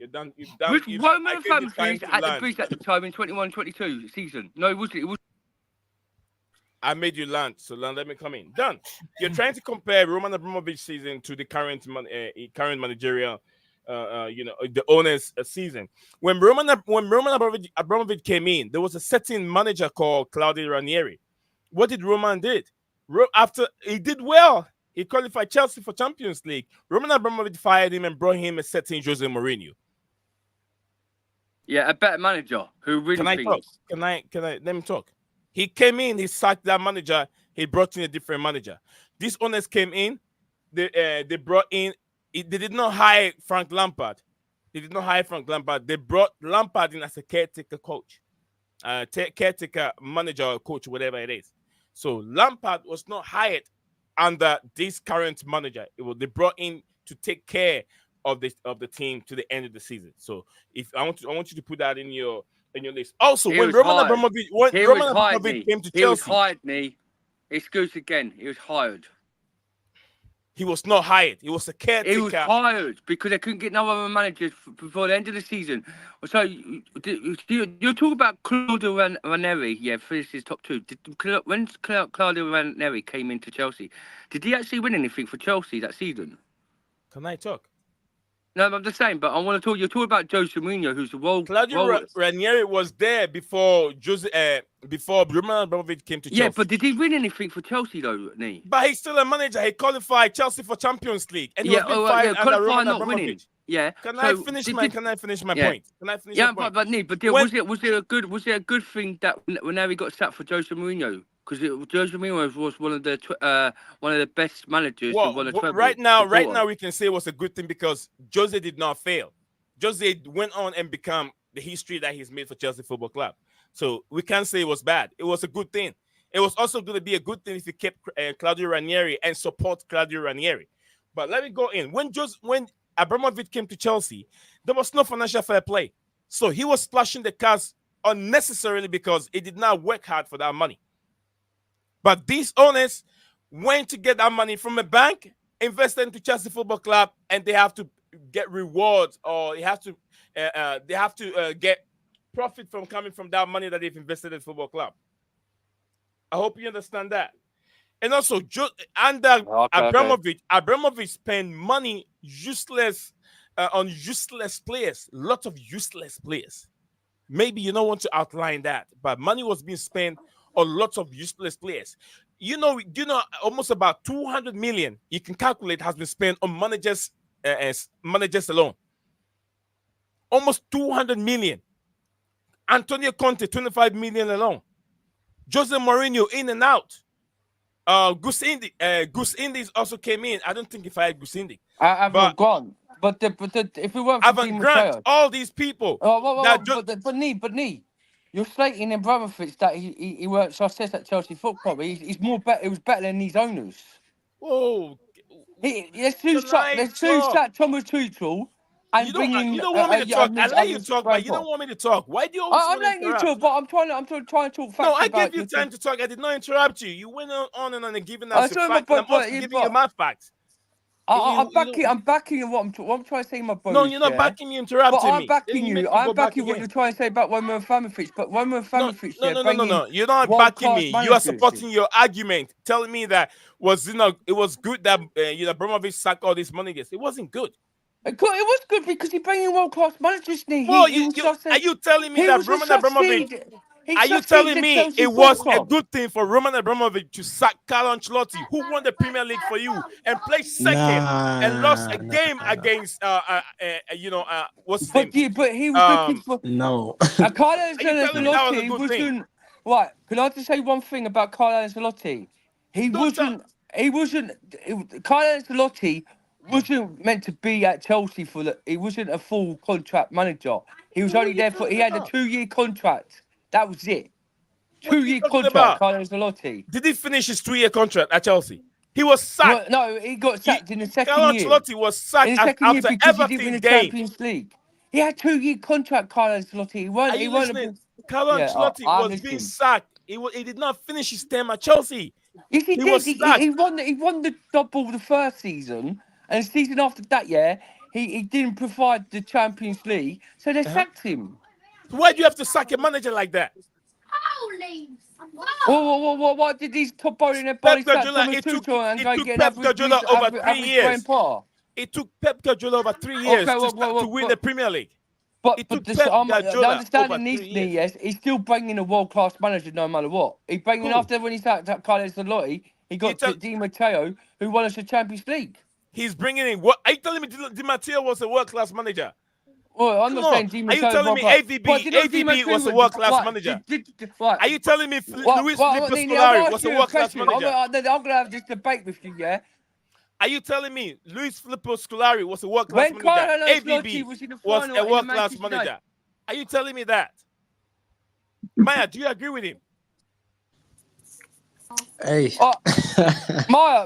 Was Roman and Family at the Bridge at the time in 21-22 season? No, was it? I made you land, so let me come in. Done. You're trying to compare Roman Abramovich season to the current managerial, the owners' season. When Roman Abramovich came in, there was a certain manager called Claudio Ranieri. What did Roman did? After he did well, he qualified Chelsea for Champions League. Roman Abramovich fired him and brought him a certain Jose Mourinho. Yeah, a better manager who really. Can I talk? Can I? Let me talk. He came in, he sacked that manager, he brought in a different manager. These owners came in, they brought in, they did not hire Frank Lampard. They brought Lampard in as a caretaker coach, caretaker manager or coach, whatever it is. So Lampard was not hired under this current manager. They brought in to take care of the team to the end of the season. So if I want you to put that in your list. Also, when Roman Abramovich came to Chelsea, he was hired. Excuse again. He was hired. He was not hired. He was a caretaker. He was hired because they couldn't get no other managers before the end of the season. So you're talking about Claudio Ranieri, yeah, finished top two. When Claudio Ranieri came into Chelsea, did he actually win anything for Chelsea that season? Can I talk? No, I'm just saying, but I want to talk. You're talking about Jose Mourinho, who's the world. Claudio Ranieri was there before Roman Abramovich came to Chelsea. Yeah, but did he win anything for Chelsea though? But he's still a manager. He qualified Chelsea for Champions League, and he was fired under Roman Abramovich. Winning. Yeah. Can I finish my point? Can I finish my point? Was it a good thing that Ranieri got sacked for Jose Mourinho? Because Jose Mourinho was one of the best managers. Well, right now we can say it was a good thing because Jose did not fail. Jose went on and become the history that he's made for Chelsea Football Club. So we can't say it was bad. It was a good thing. It was also going to be a good thing if you kept Claudio Ranieri and support Claudio Ranieri. But let me go in. When Abramovich came to Chelsea, there was no financial fair play. So he was splashing the cash unnecessarily because he did not work hard for that money. But these owners went to get that money from a bank, invested into Chelsea Football Club, and they have to get rewards, or they have to get profit from coming from that money that they've invested in the football club. I hope you understand that. And also, under Abramovich spent money on useless players, lots of useless players. Maybe you don't want to outline that, but money was being spent on lots of useless players. You know, almost about 200 million you can calculate has been spent on managers alone. Almost 200 million. Antonio Conte, 25 million alone. Jose Mourinho in and out. Gus Indies also came in. I don't think if I had Gus Indies. I've gone. But if we weren't for Grant, all these people. But you're slating Abramovich that he weren't success at Chelsea Football Club. He was better than these owners. Whoa. There's two sat Thomas Tuchel. You don't want me to talk. I let you talk, but you don't want me to talk. Why do you always I'm letting you talk, but I'm trying to talk facts. No, I gave you time to talk. I did not interrupt you. You went on and on and giving us the facts. I'm also giving you my facts. I'm backing what I'm trying to say, my brother. No, you're not backing me, interrupting me. I'm backing you. I'm backing what you're trying to say about Roman Abramovich. But Roman Abramovich, no. You're not backing me. You are supporting your argument, telling me that it was good that Abramovich sacked all this money. It wasn't good. It was good because he brought in world-class managers. Well, are you telling me that Roman Abramovich? Are you telling me it was a good thing for Roman Abramovich to sack Carlo Ancelotti, who won the Premier League for you and placed second and lost a game against what's his name? But he was looking for no. Carlo Are you telling me that was a Ancelotti good thing? wasn't right. Can I just say one thing about Carlo Ancelotti? Carlo Ancelotti wasn't meant to be at Chelsea he wasn't a full contract manager. He was only there he had a 2-year contract. That was it. 2-year contract, Carlo Ancelotti. Did he finish his 2-year contract at Chelsea? He was sacked. No, he got sacked in the second Carlo year. Ancelotti was sacked in the second year after because he didn't Everton win the game. Champions League. He had 2-year contract, Carlo Ancelotti. Are you listening? Carlo Ancelotti was being sacked. He did not finish his term at Chelsea. Yes, he did. Was sacked. He won the double the first season, and the season after that, he didn't provide the Champions League, so they sacked him. Why do you have to sack a manager like that? Why did these top bowling bodies sack Thomas Tuchel and go get Pep Guardiola over 3 years? It took Pep Guardiola over 3 years to win the Premier League. But the understanding needs to be, yes, he's still bringing a world-class manager no matter what. He's bringing after when he sacked Carlo Ancelotti, he got Di Matteo, who won us the Champions League. He's bringing in what? Are you telling me Di Matteo was a world-class manager? Well, I'm not saying Di Matteo. Are you telling me AVB was a world-class manager? Are you telling me Luis Felipe Scolari was a world-class manager? I'm going to have this debate with you, yeah? Are you telling me Luis Felipe Scolari was a world-class manager? AVB was a world-class manager. Are you telling me that? Maya, do you agree with him? Hey. Maya,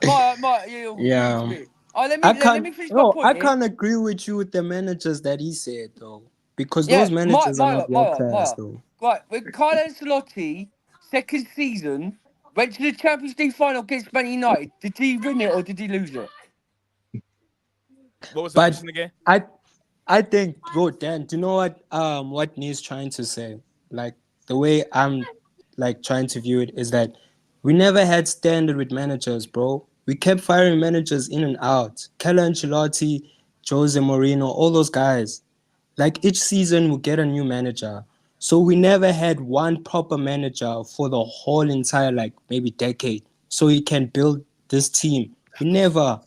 yeah. Let me finish my point. I can't agree with you with the managers that he said, though. Because those managers are not world-class, though. Right, with Carlo Ancelotti, second season, went to the Champions League final against Man United. Did he win it or did he lose it? What was the question again? I think, bro, Dan, do you know what Neil's trying to say? Like, the way I'm, like, trying to view it is that we never had standard with managers, bro. We kept firing managers in and out. Carlo Ancelotti, Jose Mourinho, all those guys. Like, each season we get a new manager. So we never had one proper manager for the whole entire, like, maybe decade. So he can build this team. We never,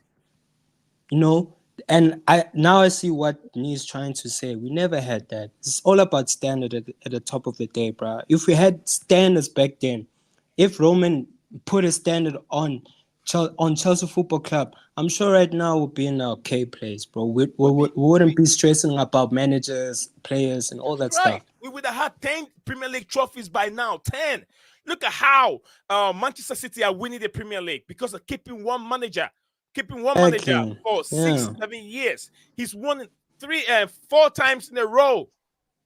and I see what Neil's trying to say. We never had that. It's all about standard at the top of the day, bro. If we had standards back then, if Roman put a standard on Chelsea Football Club, I'm sure right now we'll be in an okay place, bro. We wouldn't be stressing about managers, players, and all that stuff. We would have had 10 Premier League trophies by now. 10. Look at how Manchester City are winning the Premier League because of keeping one manager. For 6-7 years. He's won 4 times in a row.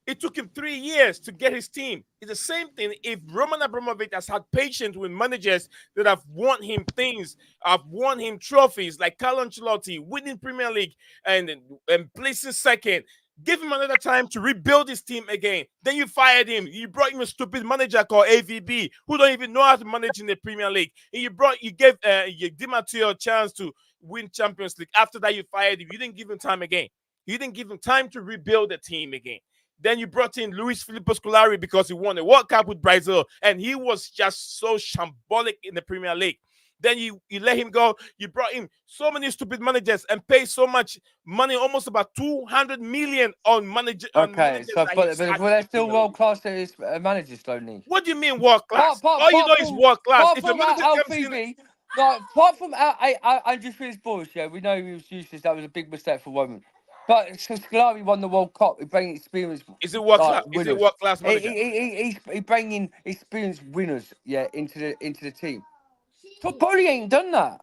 It took him 3 years to get his team. It's the same thing if Roman Abramovich has had patience with managers that have won him things, have won him trophies like Carlo Ancelotti, winning Premier League and placing second. Give him another time to rebuild his team again. Then you fired him. You brought him a stupid manager called AVB who don't even know how to manage in the Premier League. And you gave Di Matteo a chance to win Champions League. After that, you fired him. You didn't give him time again. You didn't give him time to rebuild the team again. Then you brought in Luis Felipe Scolari because he won a World Cup with Brazil, and he was just so shambolic in the Premier League. Then you let him go. You brought in so many stupid managers and paid so much money, almost about 200 million on managers. Okay, but they're still world-class managers, don't they? What do you mean world-class? All you know is world-class. If a manager comes in... apart from Andrew Fields-Boyce, we know he was useless. That was a big mistake for Roman. But Scolari won the World Cup. He bringing experience. Is it world-class? Is it world-class manager? He's bringing experienced winners, into the team. But Bowley ain't done that.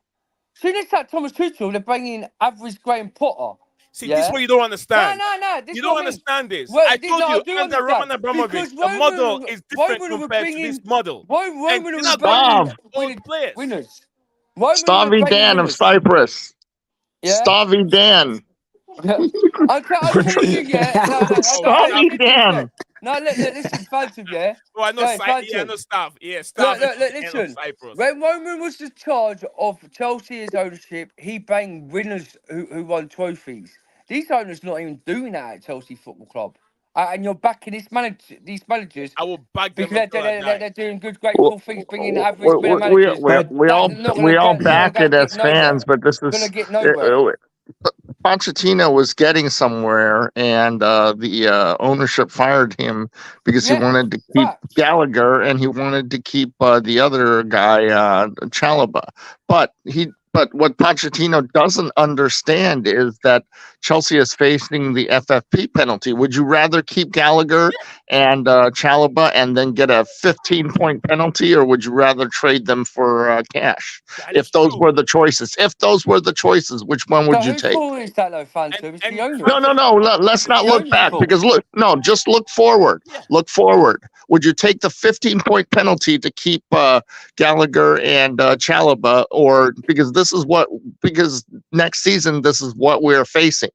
Soon as that Thomas Tuchel, they're bringing average Graham Potter. See, this is what you don't understand. No. You don't understand this. Well, I told you, under Roman Abramovich, the model is different compared to this model. Roman will bring winners. Stavi Dan of Cyprus. Yeah? Stavi Dan. I'm telling you, Stavi Dan. No, listen, Phantom, Oh, I know, I know Stav. Yeah, Stav. Listen. When Roman was in charge of Chelsea's ownership, he banged winners who won trophies. These owners not even doing that at Chelsea Football Club. and you're backing these managers I will back them because until I die. they're doing good, grateful things, bringing average we, managers. we That's all not we all gonna back it get as fans, nowhere. but this Gonna is get nowhere. Pochettino was getting somewhere, and the ownership fired him because he wanted to keep Gallagher and he wanted to keep the other guy, Chalobah. But what Pochettino doesn't understand is that Chelsea is facing the FFP penalty. Would you rather keep Gallagher and Chalobah and then get a 15-point penalty, or would you rather trade them for cash? If those were the choices, which one would you take? Whose fault is that, though, Phantom? It's the owner. No. Let's not look back because just look forward. Yeah. Look forward. Would you take the 15-point penalty to keep Gallagher and Chalobah, or because next season this is what we're facing,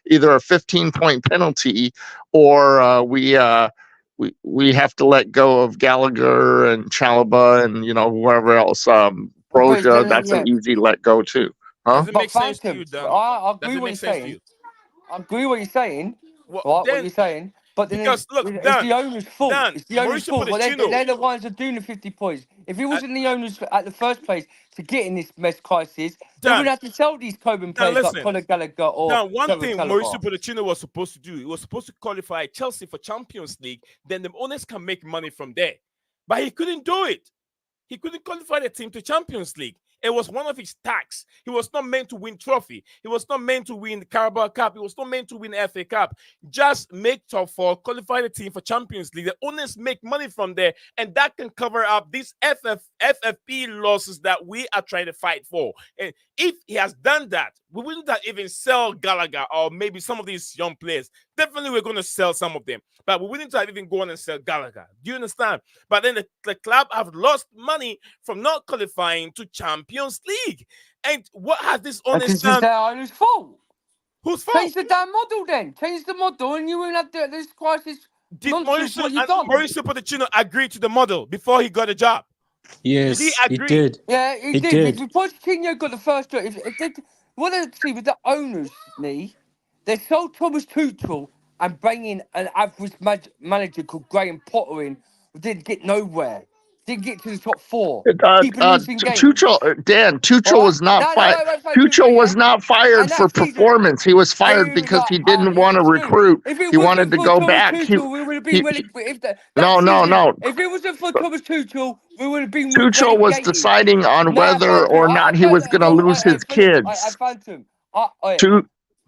either a 15-point penalty or we have to let go of Gallagher and Chalobah and whoever else. Broja, that's an easy let go too. Huh? Does it make sense to you, Dan? I agree what you're saying. I agree what you're saying. What you're saying. But then because look, it's Dan, the owner's fault. It's the owner's fault. But they're the ones that are doing the 50 points. If it wasn't the owners at the first place to get in this mess crisis, they would have to sell these Coburn players like Conor Gallagher or Dan, one thing Chalobah. Mauricio Pochettino was supposed to do, he was supposed to qualify Chelsea for Champions League, then the owners can make money from there. But he couldn't do it. He couldn't qualify the team to Champions League. It was one of his tasks. He was not meant to win trophy. He was not meant to win the Carabao Cup. He was not meant to win the FA Cup. Just make top four, qualify the team for Champions League. The owners make money from there, and that can cover up these FFP losses that we are trying to fight for. And if he has done that, we wouldn't have even sell Gallagher or maybe some of these young players. Definitely, we're going to sell some of them, but we wouldn't have even gone and sell Gallagher. Do you understand? But then the club have lost money from not qualifying to Champions League. And what has this owner's done? It's their owner's fault. Whose fault? Change the damn model then. Change the model and you won't have this crisis. Did Mauricio Pochettino agree to the model before he got a job? Yes, did he agree? He did. Yeah, he did. If Pochettino got the first job, what I see with the owners, they sold Thomas Tuchel and bringing an average manager called Graham Potter in, who didn't get nowhere. Didn't get to the top four. Tuchel was not fired. Tuchel was not fired for performance. He was fired because he didn't want to recruit. He wanted to go back. No. If it wasn't for Thomas Tuchel, we would have been. Tuchel was deciding on whether or not he was going to lose his kids.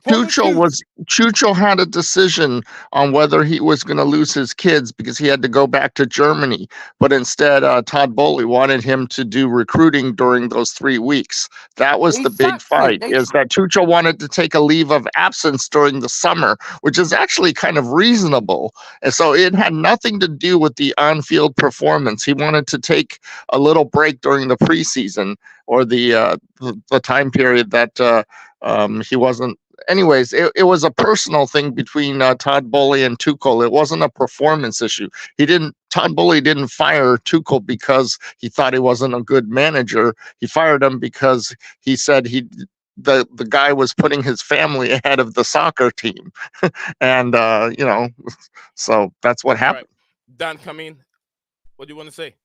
Tuchel had a decision on whether he was going to lose his kids because he had to go back to Germany. But instead, Todd Bowley wanted him to do recruiting during those 3 weeks. That was the big fight, is that Tuchel wanted to take a leave of absence during the summer, which is actually kind of reasonable. And so it had nothing to do with the on-field performance. He wanted to take a little break during the preseason or the time period that he wasn't. Anyways, it was a personal thing between Todd Bowley and Tuchel. It wasn't a performance issue. Todd Bowley didn't fire Tuchel because he thought he wasn't a good manager. He fired him because he said the guy was putting his family ahead of the soccer team. And so that's what happened. Right. Dan, come in. What do you want to say?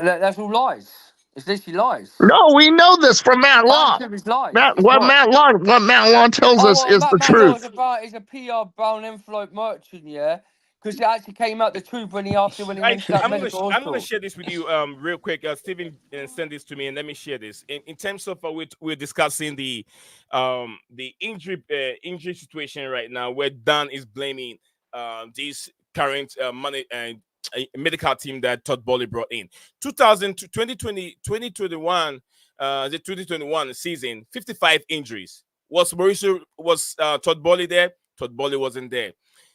That's all lies. It's literally lies. No, we know this from Matt Long. What Matt Long tells us is the truth. He's a PR brown envelope merchant, yeah? Because it actually came out the truth when he went to that medical hospital. I'm going to share this with you real quick. Steven sent this to me, and let me share this. In terms of we're discussing the injury situation right now, where Dan is blaming this current money and medical team that Todd Bowley brought in. 2021 the 2021 season, 55 injuries. Was Todd Bowley there? Todd Bowley wasn't there.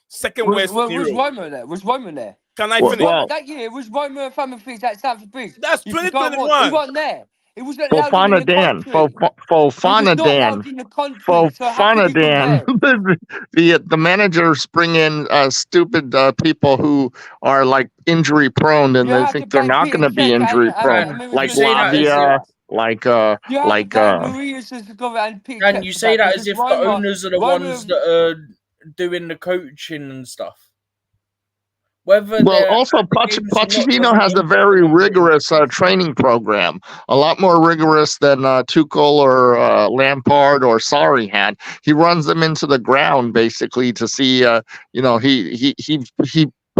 Second worst. Was Romo there? Can I finish? That year was Romo and Family Feast at Stamford Bridge. That's 2021. He wasn't there. It was Fofana Dan. The managers bring in stupid people who are like injury prone, and they think they're not going to be injury prone, like Lavia, And you say that as if the owners are the ones that are doing the coaching and stuff. Whether Well, they're also at the games or not Pochettino doesn't has a impact the very number of rigorous injuries. training program, a lot more rigorous than Tuchel or Lampard or Sarri had. He runs them into the ground basically to see.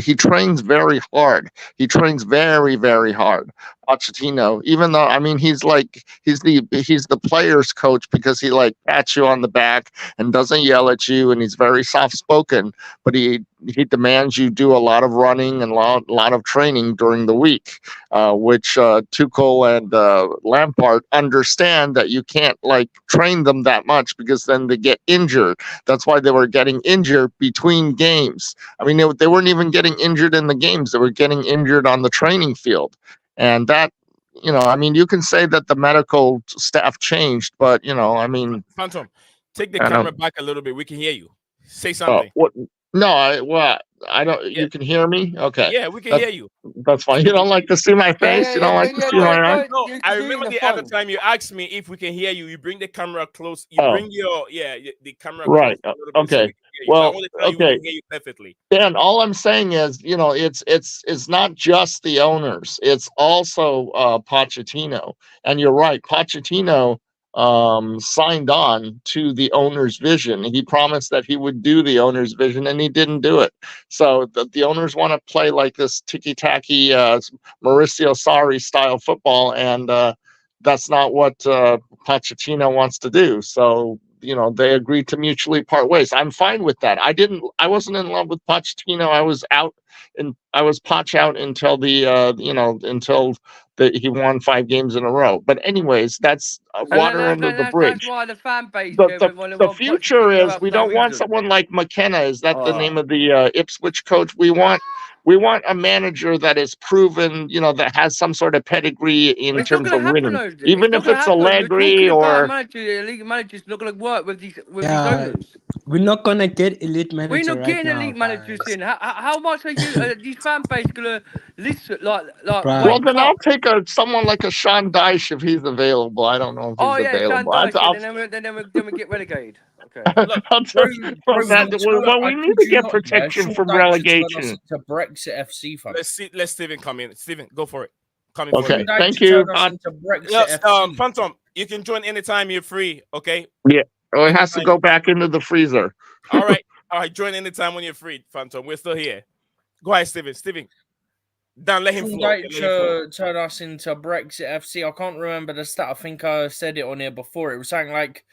He trains very hard. He trains very, very hard. Pochettino, even though I mean he's the player's coach because he like pats you on the back and doesn't yell at you, and he's very soft spoken, but he demands you do a lot of running and a lot of training during the week, which Tuchel and Lampard understand that you can't like train them that much because then they get injured. That's why they were getting injured between games. I mean, they weren't even getting injured in the games; they were getting injured on the training field, and that. I mean, you can say that the medical staff changed, but I mean, Phantom, take the I camera don't. back a little bit. We can hear you. Say something. What? No, I don't. Yeah, You can hear me. Okay, yeah, we can that, hear you. that's fine. You don't like to see my face. You don't like to No, see my eyes. no. You I can do it in remember the the other phone. time you asked me if we can hear you. You bring the camera close. You Oh, bring the camera close right. a little bit so we Okay. can hear you. So I Well, want to tell you we okay. can hear you perfectly. Dan, all I'm saying is, it's not just the owners; it's also Pochettino. And you're right, Pochettino signed on to the owner's vision. He promised that he would do the owner's vision, and he didn't do it. So the owners want to play like this ticky-tacky Mauricio Sarri style football, and that's not what Pochettino wants to do. So they agreed to mutually part ways. I'm fine with that. I wasn't in love with Pochettino. I was Poch out until he won 5 games in a row. But anyways, that's And water under the that's bridge. why the fan base The, here the want the future Pochettino is out we for no don't want reason. someone like McKenna. Is that the name Oh. of the Ipswich coach? We want a manager that is proven, that has some sort of pedigree in It's not terms going of to happen, winning, though. It's even not if going to it's happen. You're Allegri talking about a or manager, a league manager's not going to work with these Yeah, owners. we're not gonna get elite We're manager not right getting now, elite managers guys. in. How much are you? These fan base gonna listen? Like Bruh. Well, wake then up. I'll take someone like a Sean Dyche if he's available. I don't know if Oh he's yeah, Sean available. Dyche, I'll, then we get relegated. Okay. Look, I'll Bro, take bro, well, I we need kid to you get not, yeah. protection Sean from Dyche should turn us relegation. into Brexit FC, fam. let Steven come in. Steven, go for it. Come in for a Okay, Sean bit. Dyche thank should turn you. us into Brexit Yes, FC. Phantom, you can join anytime you're free. Okay. Yeah, oh, it has to Anytime go you're free. back into the freezer. All right. Join anytime when you're free, Phantom. We're still here. Go ahead, Steven. Steven, Dan, let him Sean flow. Okay, let him flow. Dyche turn us into Brexit FC. I can't remember the stat. I think I said it on here before. It was something like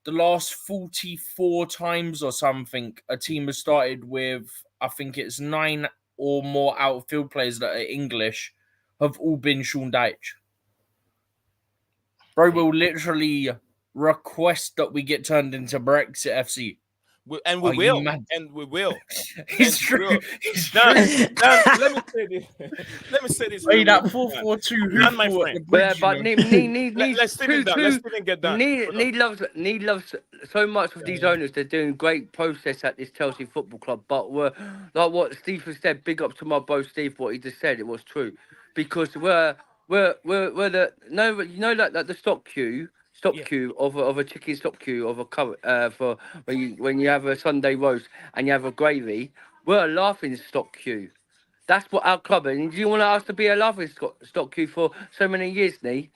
the last 44 times or something a team has started with, I think it's 9 or more outfield players that are English have all been Sean Dyche. Bro will literally request that we get turned into Brexit FC. And we Are you will. mad? And we will. It's And we true. will. It's Dan, true. Dan, let me say this. Let me say this. Hey, real that quick, Dan. 4-4-2 Dan, my hoofball at the friend. bridge, But you know. Let Steven done. Let Steven get done. Need loves so much of these owners. They're doing great process at this Chelsea Football Club. But we're like what Steve said. Big up to my bro Steve. What he just said, it was true, because we're the like the stock queue of a chicken stock queue of a cover for when you have a Sunday roast and you have a gravy. We're a laughing stock queue. That's what our club is. And do you want us to be a laughing stock queue for so many years, Nee?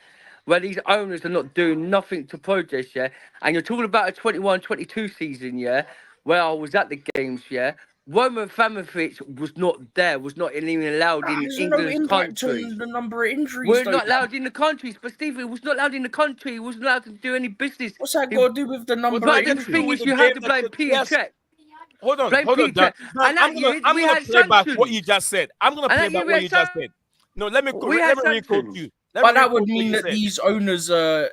Where these owners are not doing nothing to progress, yeah? And you're talking about a 21-22 season, yeah? Where I was at the games, yeah? Roman Abramovich was not there, was not even allowed That in has no England's impact country. on the number of injuries, We're though. not allowed in the countries, but Stephen was not allowed in the country. He wasn't allowed to do any business. What's that got to do with the number Well, of But the thing injuries? is, you have to blame Peter Yes. Cech. Hold on, Blame Dan. Peter. Dan, And that year, I'm we gonna had play back what sanctions. you just said. I'm gonna And play that year back we what had you just said. No, let me We had re-quote sanctions. you. Let But me that would re-quote what mean you that said. these owners are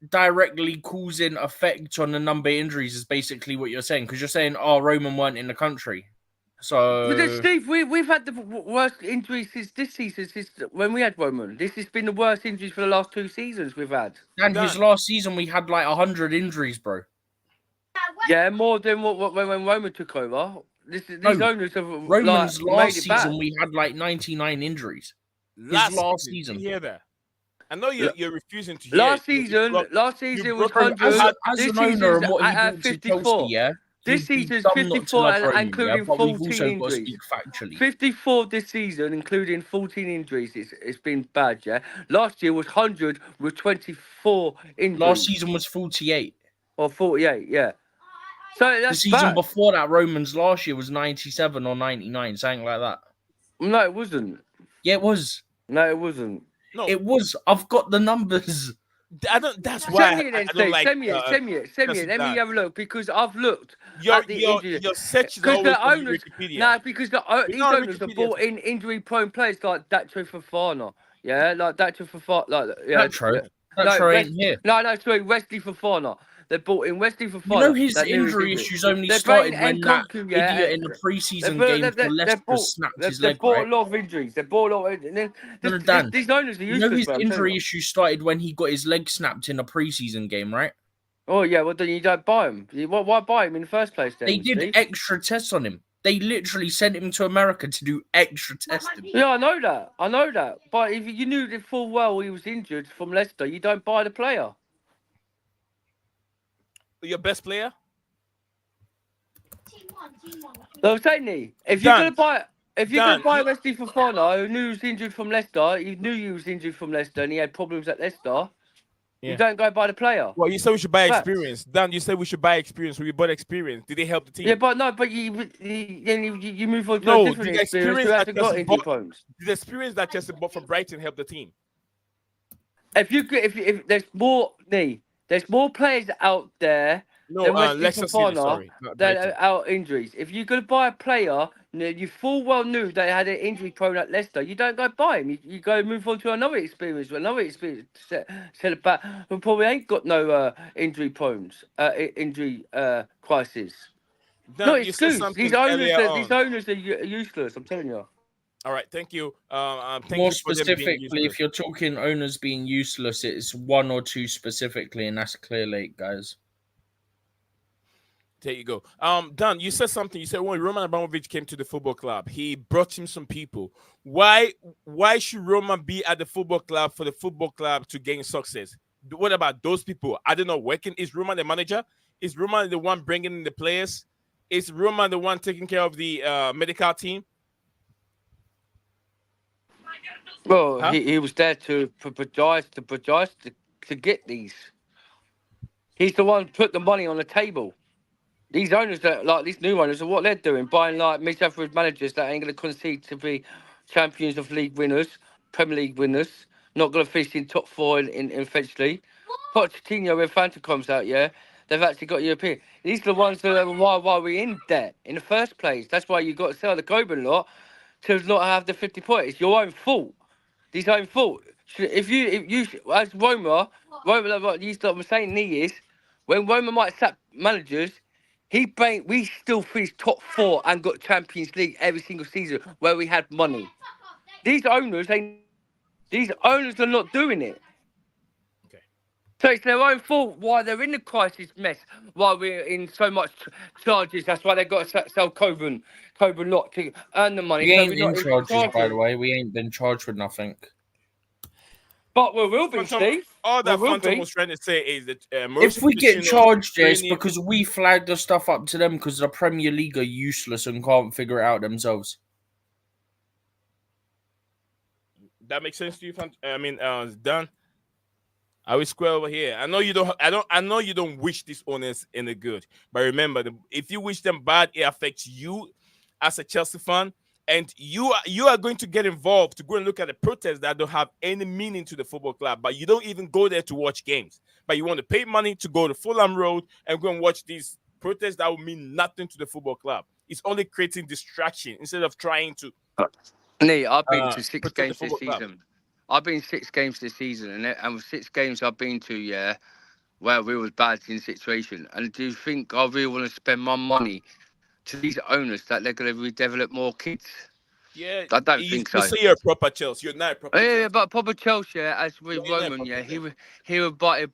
directly causing effect on the number of injuries, is basically what you're saying. Because you're saying, oh, Roman weren't in the country. But then, So, Steve, we've had the worst injuries since this season, since when we had Roman. This has been the worst injuries for the last 2 seasons we've had. and Dan. his last season, we had like 100 injuries, bro. Yeah, more than when Roman took over. These owners have Roman's made last it season, bad. we had like 99 injuries. Last season. You hear that? I know you're refusing to hear. Last season was broke- 100. As This an owner season's and what he at brought to 54. Chelsea, yeah, This You'd be season's dumb not to 54, love and Roman, including but we've 14 also got to injuries. speak factually. 54 this season, including 14 injuries. It's been bad, yeah. Last year was 100 with 24 injuries. Last season was 48. Or 48, yeah. So The that's season bad. before that, Romans last year was 97 or 99, something like that. No, it wasn't. Yeah, it was. No, it wasn't. No, It was. I've got the numbers. I don't. That's why Send me it then, I don't Steve. like. Send me it. Let me Dan. have a look because I've looked Your at the injury. your search is Because always the on owners, Wikipedia. no, because these not owners have Wikipedia. brought in injury-prone players like Dacho Fofana, yeah, like Dacho Fofana, like yeah. Natro. Natro ain't here. No, sorry, Wesley Fofana. They brought in Wesley Fofana. You know his that knew his injury injury. issues only They're started bringing when that Nkunku, yeah, idiot in the preseason game for Leicester snapped his They leg, brought right? a lot of injuries. They brought a lot of. And then, No, Dan. these owners are You useless. know his bro, I'm telling injury you. issues started when he got his leg snapped in a preseason game, right? Oh yeah, well then you don't buy him. Why buy him in the first place? Then They did Steve? extra tests on him. They literally sent him to America to do extra testing. Yeah, I know that. But if you knew that full well he was injured from Leicester, you don't buy the player. Your best player? No, Tony, if you're gonna buy Wesley Fofana, who knew he was injured from Leicester, you knew he was injured from Leicester, and he had problems at Leicester. You don't go buy the player. Well, you said we should buy Facts. experience. Dan, you said we should buy experience. We bought experience. Did they help the team? Yeah, but you move on to No, a different the experience who experience hasn't that got Chelsea injury bought- problems. The experience that Chelsea bought from Brighton helped the team. If there's more players out there No, than Wesley Leicester City, Fofana sorry, not that Brighton. are out injuries. If you're going to buy a player, you full well knew they had an injury prone at Leicester. You don't go buy him. You go move on to another experience. Set it back. Who probably ain't got no injury prones, injury crisis. Dan, No you said excuse. something These owners, earlier on. are useless. I'm telling you. All right, thank you. Thank More you for them being specifically, useless. if you're talking owners being useless, it's one or two specifically, and that's Clear Lake, guys. There you go. Dan, you said something. You said when Roman Abramovich came to the football club, he brought him some people. Why should Roman be at the football club for the football club to gain success? What about those people? I don't know. Working is Roman the manager? Is Roman the one bringing in the players? Is Roman the one taking care of the medical team? Well, Huh? he was there to get these. He's the one who put the money on the table. These owners these new owners are what they're doing, buying like mid-average managers that ain't going to concede to be champions of league winners, Premier League winners, not going to finish in top four in eventually. Pochettino, when Fanta comes out, yeah, they've actually got European. These are the ones that are why we're in debt in the first place. That's why you got to sell the Coburn lot to not have the 50 points. It's your own fault. It's your own fault. If you as Roma, you start saying he is, when Roma might sack managers, we still finished top four and got Champions League every single season where we had money. These owners are not doing it. Okay. So it's their own fault why they're in the crisis mess, why we're in so much charges. That's why they've got to sell Coburn lot to earn the money. We so ain't we're in not charges, by the way. We ain't been charged with nothing. But we will be, Steve. All that We will Phantom be. was trying to say is that If we get Pochettino charged, it's training- because we flagged the stuff up to them because the Premier League are useless and can't figure it out themselves. That makes sense to you, Dan. I will square over here. I know you don't. I know you don't wish these owners any good, but remember, if you wish them bad, it affects you as a Chelsea fan, and you are going to get involved to go and look at the protests that don't have any meaning to the football club. But you don't even go there to watch games. But you want to pay money to go to Fulham Road and go and watch these protests that will mean nothing to the football club. It's only creating distraction instead of trying to. Nee, I've been to 6 protect the games this football club. season. I've been 6 games this season, and with 6 games I've been to, yeah, where we was bad in the situation. And do you think I really want to spend my money to these owners that they're going to redevelop more kids? Yeah, I don't think so. You say you're a proper Chelsea. You're not a proper. Yeah, Chelsea. but Papa Chelsea, as with Yeah, you're not Roman, yeah, proper he would buy a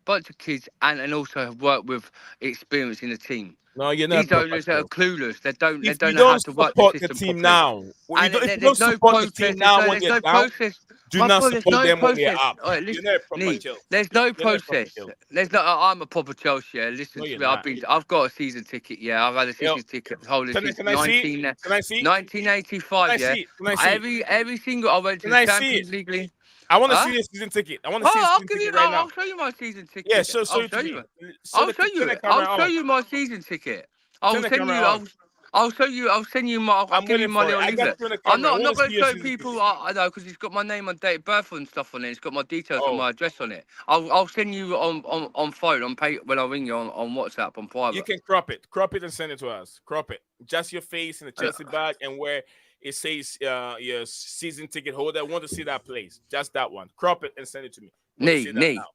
bunch of kids and also have worked with experience in the team. No, you're not. These owners are clueless. They don't If know you how don't to work support the the system team properly. now, And if you don't support the team now when there's you're no down, process. Do My not boy, there's support no them when they're process. up. All right, You're listen, not a proper Nee, Chelsea. there's no You're not a proper process. Chelsea. There's no. I'm a proper Chelsea. Yeah. Listen No, to you're me. not. I've got a season ticket. Yeah, I've had a Yo, season ticket holding since can I see it? 19, Can I see it? Can 1985. I Yeah, see it? Can I see it? every single. I went to Can the I see it? Champions League. League. I want to Huh? see the season ticket. I want to see the Oh, I'll season give you. ticket right now. I'll show you my season Yeah, ticket. show I'll it show to you. me. I'll show Turn you the it. I'll camera show on. you my season ticket. Turn I'll the send camera you. on. I'll show you. I'll send you my. I'll I'm give you waiting my for it. little I got leaflet. you on the I'm camera. I not. I'm want not to going see to your show season people. ticket. I know because it's got my name and date of birth and stuff on it. It's got my details and Oh, my address on it. I'll send you on phone on pay when I ring you on WhatsApp on you private. can crop it and send it to us. Crop it. Just your face in the Chelsea bag and where it says your season ticket holder. I want to see that place. Just that one. Crop it and send it to me. I want to see that now.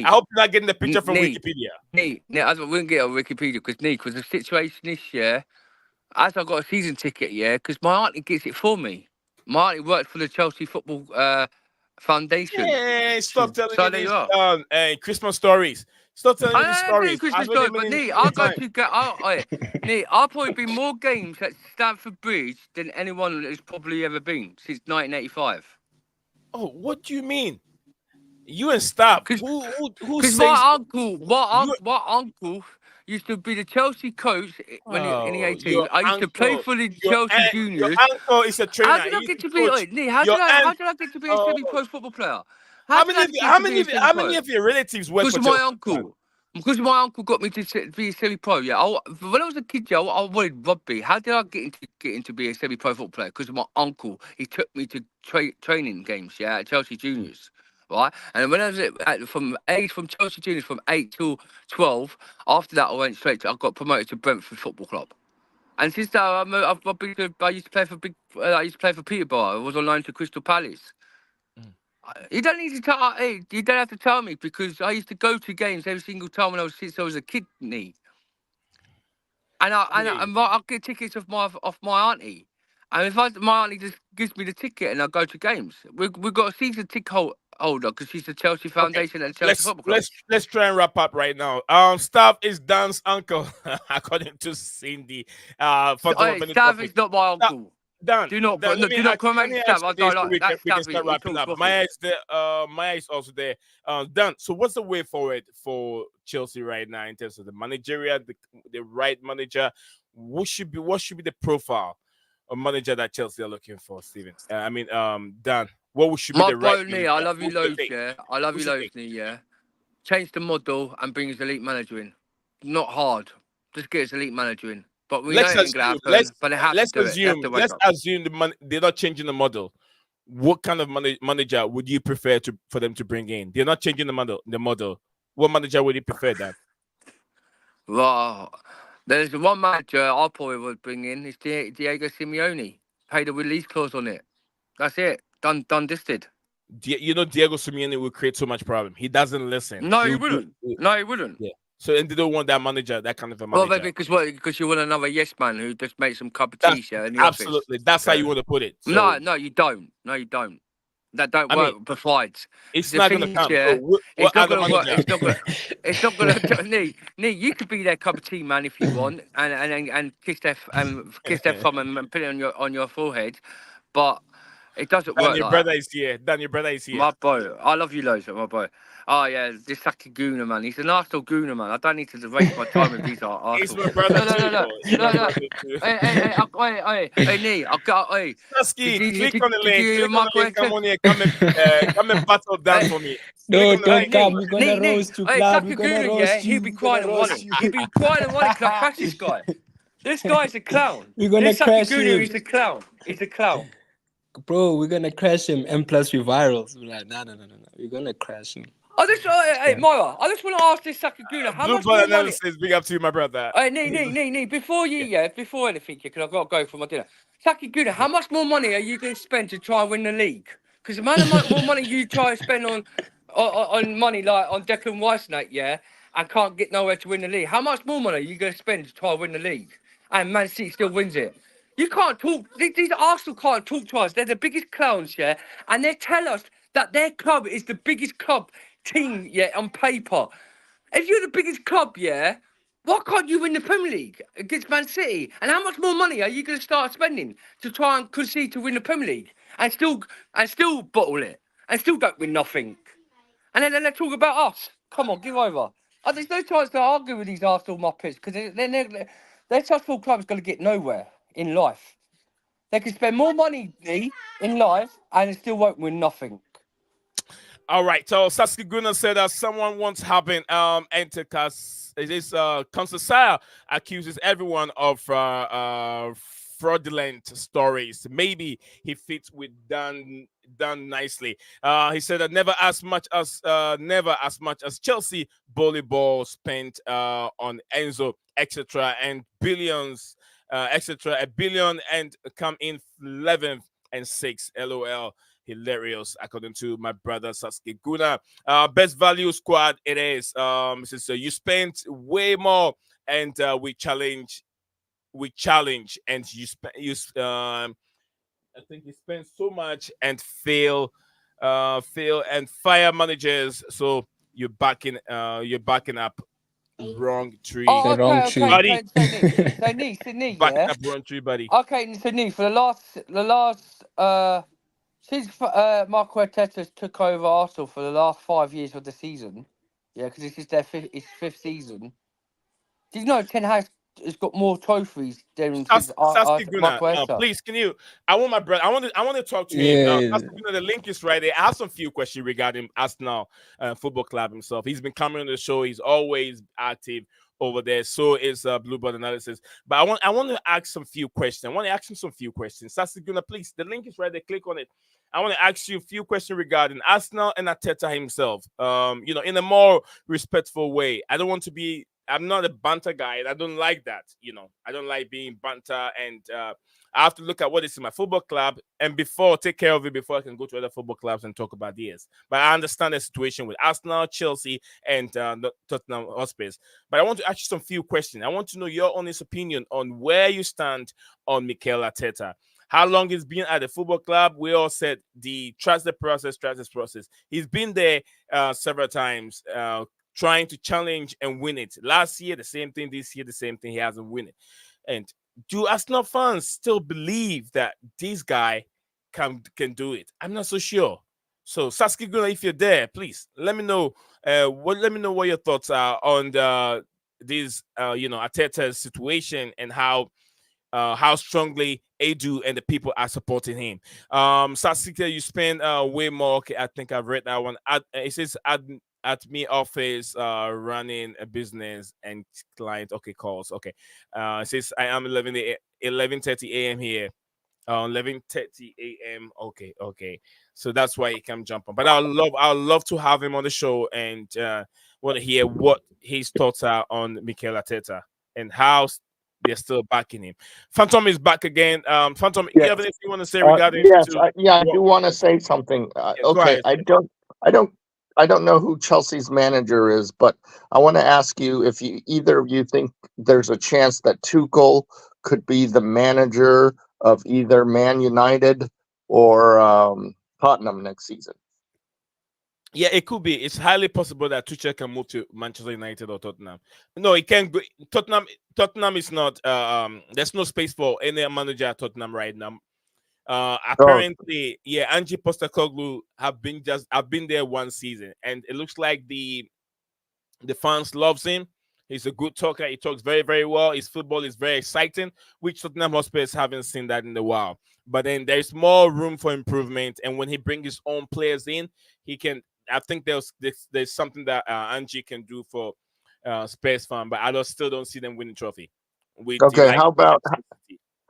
I hope you're not getting the picture from Wikipedia. As we wouldn't get on Wikipedia because the situation is as I got a season ticket, because my auntie gets it for me. My auntie works for the Chelsea Football Foundation. Yeah, stop telling So me there these you are. Christmas stories. Stop telling me these I don't do stories. Christmas I've already story, but been in Nee, the I'll go time. to get. I'll probably been more games at Stamford Bridge than anyone has probably ever been since 1985. Oh, what do you mean? You and stop. Because Who Because says you? my uncle used to be the Chelsea coach when in the Oh, 80s. your I used to play uncle, for the Chelsea your juniors. uncle is a How trainer. did He I used get to to be? coach Wait, Nee, how your aunt. did I get to be a Oh, semi-pro football player? How did I get to be a how semi-pro? many of your relatives work Because for of my Chelsea? uncle. Because my uncle got me to be a semi-pro. Yeah, when I was a kid, yeah, I wanted rugby. How did I get into be a semi-pro football player? Because of my uncle. He took me to training games. Yeah, at Chelsea juniors. Right, and when I was from Chelsea juniors from 8 till 12. After that, I got promoted to Brentford Football Club. And since that, I used to play for I used to play for Peterborough. I was on loan to Crystal Palace. You don't need to tell. Hey, you don't have to tell me because I used to go to games every single time since I was a kid. Nee. And I'll get tickets off my auntie. And if my auntie just gives me the ticket and I go to games, we've got a season ticket holder because she's the Chelsea Okay, Foundation and Chelsea Football Club. let's try and wrap up right now. Stav is Dan's uncle, according to Cindy. Stav is not my uncle. Dan, Do not let me come let and me Stav. ask I you this don't so like we that can stuff. start He wrapping talks up. rubbish. Maya is there. Maya is also there. Dan, so what's the way forward for Chelsea right now in terms of the managerial, the right manager? What should be the profile of manager that Chelsea are looking for, Steven? Dan, what should be My the right boy, Nee, manager? I love you Who should they loads, take? yeah. I love Who you should loads, Nee, yeah. Change the model and bring his elite manager in. Not hard. Just get his elite manager in. But we know it ain't gonna happen. But they have to do it. They have to wake up. Assume they're not changing the model. What kind of manager would you prefer for them to bring in? They're not changing the model. What manager would you prefer, Dan? Well, there's one manager I probably would bring in. It's Diego Simeone. Pay the release clause on it. That's it. Done, dusted. Diego Simeone will create so much problem. He doesn't listen. No, he wouldn't. No, he wouldn't. Yeah. So and they don't want that manager, that kind of a manager. Well, because you want another yes man who just makes some cup of tea in the office. Absolutely. That's how you want to put it. So, no, you don't. No, you don't. That don't work. Besides, it's not going to come. So it's not going to work. It's not going to. Nee, you could be their cup of tea man if you want, and kiss their thumb and put it on your forehead, but it doesn't work. Your brother is here. Dan, your brother is here. My boy, I love you loads, my boy. Oh yeah, this Saki Guna man. He's an Arsenal Guna man. I don't need to waste my time with these Arsenal. He's my brother No. Hey, Nee, I got. Hey, Sasky, click on the link. Come and battle Dan for me. No, don't come. We're gonna roast you, club. We're gonna roast you. He'll be crying and wanting. He'll be crying and wanting. Can I crash this guy? This guy's a clown. We're gonna crash him. He's a clown. He's a clown. Bro, we're gonna crash him. And plus we virals. We're like, no. We're gonna crash him. Hey, Moira, I just want to ask this Sakaguna, how much more money... analysis, big up to you, my brother. Hey, Nee, before anything, because I've got to go for my dinner. Sakaguna, how much more money are you going to spend to try and win the league? Because the amount of more money you try to spend on money, like on Declan Rice, and can't get nowhere to win the league, how much more money are you going to spend to try and win the league? And Man City still wins it. You can't talk... These Arsenal can't talk to us. They're the biggest clowns, and they tell us that their club is the biggest club team, on paper. If you're the biggest club, why can't you win the Premier League against Man City? And how much more money are you going to start spending to try and concede to win the Premier League and still bottle it? and still don't win nothing. And then they talk about us. Come on, give over. There's no chance to argue with these Arsenal muppets because their such football club is going to get nowhere in life. They can spend more money in life and it still won't win nothing. All right. So Sasuke Guna said that someone once happened enter Conceicao accuses everyone of fraudulent stories. Maybe he fits with done nicely. He said that never as much as Chelsea volleyball spent on Enzo, etc. and billions, etc. a billion and come in 11th and 6th. LOL. Hilarious, according to my brother Sasuke Guna. Best value squad it is. So you spent way more, and we challenge, and I think you spend so much and fail and fire managers. So you're backing up wrong tree, Oh, The wrong okay, tree. okay. buddy. So Nick, Backing yeah. up wrong tree, buddy. Okay, so Nick, for the last since Mark Arteta took over Arsenal for the last 5 years of the season, yeah, because this is their fifth season. Did you know Ten Hag has got more trophies than since Sasuke Mark Guna, Arteta? please, can you? I want my brother. I want to talk to him. Yeah. Sasuke Guna, the link is right there. I have some few questions regarding Arsenal Football Club himself. He's been coming on the show. He's always active over there. So is Bluebird Analysis. But I want to ask some few questions. I want to ask him some few questions. Sasuke Guna, please. The link is right there. Click on it. I want to ask you a few questions regarding Arsenal and Arteta himself. In a more respectful way. I'm not a banter guy, and I don't like that. I don't like being banter, and I have to look at what is in my football club and take care of it before I can go to other football clubs and talk about theirs. But I understand the situation with Arsenal, Chelsea, and Tottenham Hotspur. But I want to ask you some few questions. I want to know your honest opinion on where you stand on Mikel Arteta. How long he's been at the football club? We all said trust the process. He's been there several times. Trying to challenge and win it. Last year, the same thing. This year, the same thing. He hasn't won it. And do Arsenal fans still believe that this guy can do it? I'm not so sure. So, Sasuke Guna, if you're there, please let me know. Let me know what your thoughts are on this, Arteta's situation and how strongly Edu and the people are supporting him. Sasuke, you spend way more. Okay, I think I've read that one. It says at me office running a business and client calls. Okay. It says I am 11:30 a.m. here. 11:30 a.m. Okay. So that's why he can jump on. But I'd love to have him on the show and want to hear what his thoughts are on Mikel Arteta and how they're still backing him. Phantom is back again. Phantom, you have anything you want to say regarding? Yes, I do want to say something. Okay, I don't know who Chelsea's manager is, but I want to ask you if either of you think there's a chance that Tuchel could be the manager of either Man United or Tottenham next season. Yeah, it could be. It's highly possible that Tuchel can move to Manchester United or Tottenham. No, it can't go. Tottenham is not. There's no space for any manager at Tottenham right now. Apparently, Ange Postecoglou have been there one season, and it looks like the fans loves him. He's a good talker. He talks very, very well. His football is very exciting, which Tottenham Hotspurs haven't seen that in a while. But then there's more room for improvement, and when he brings his own players in, he can. I think there's something that Angie can do for Spurs fan, but I still don't see them winning trophy.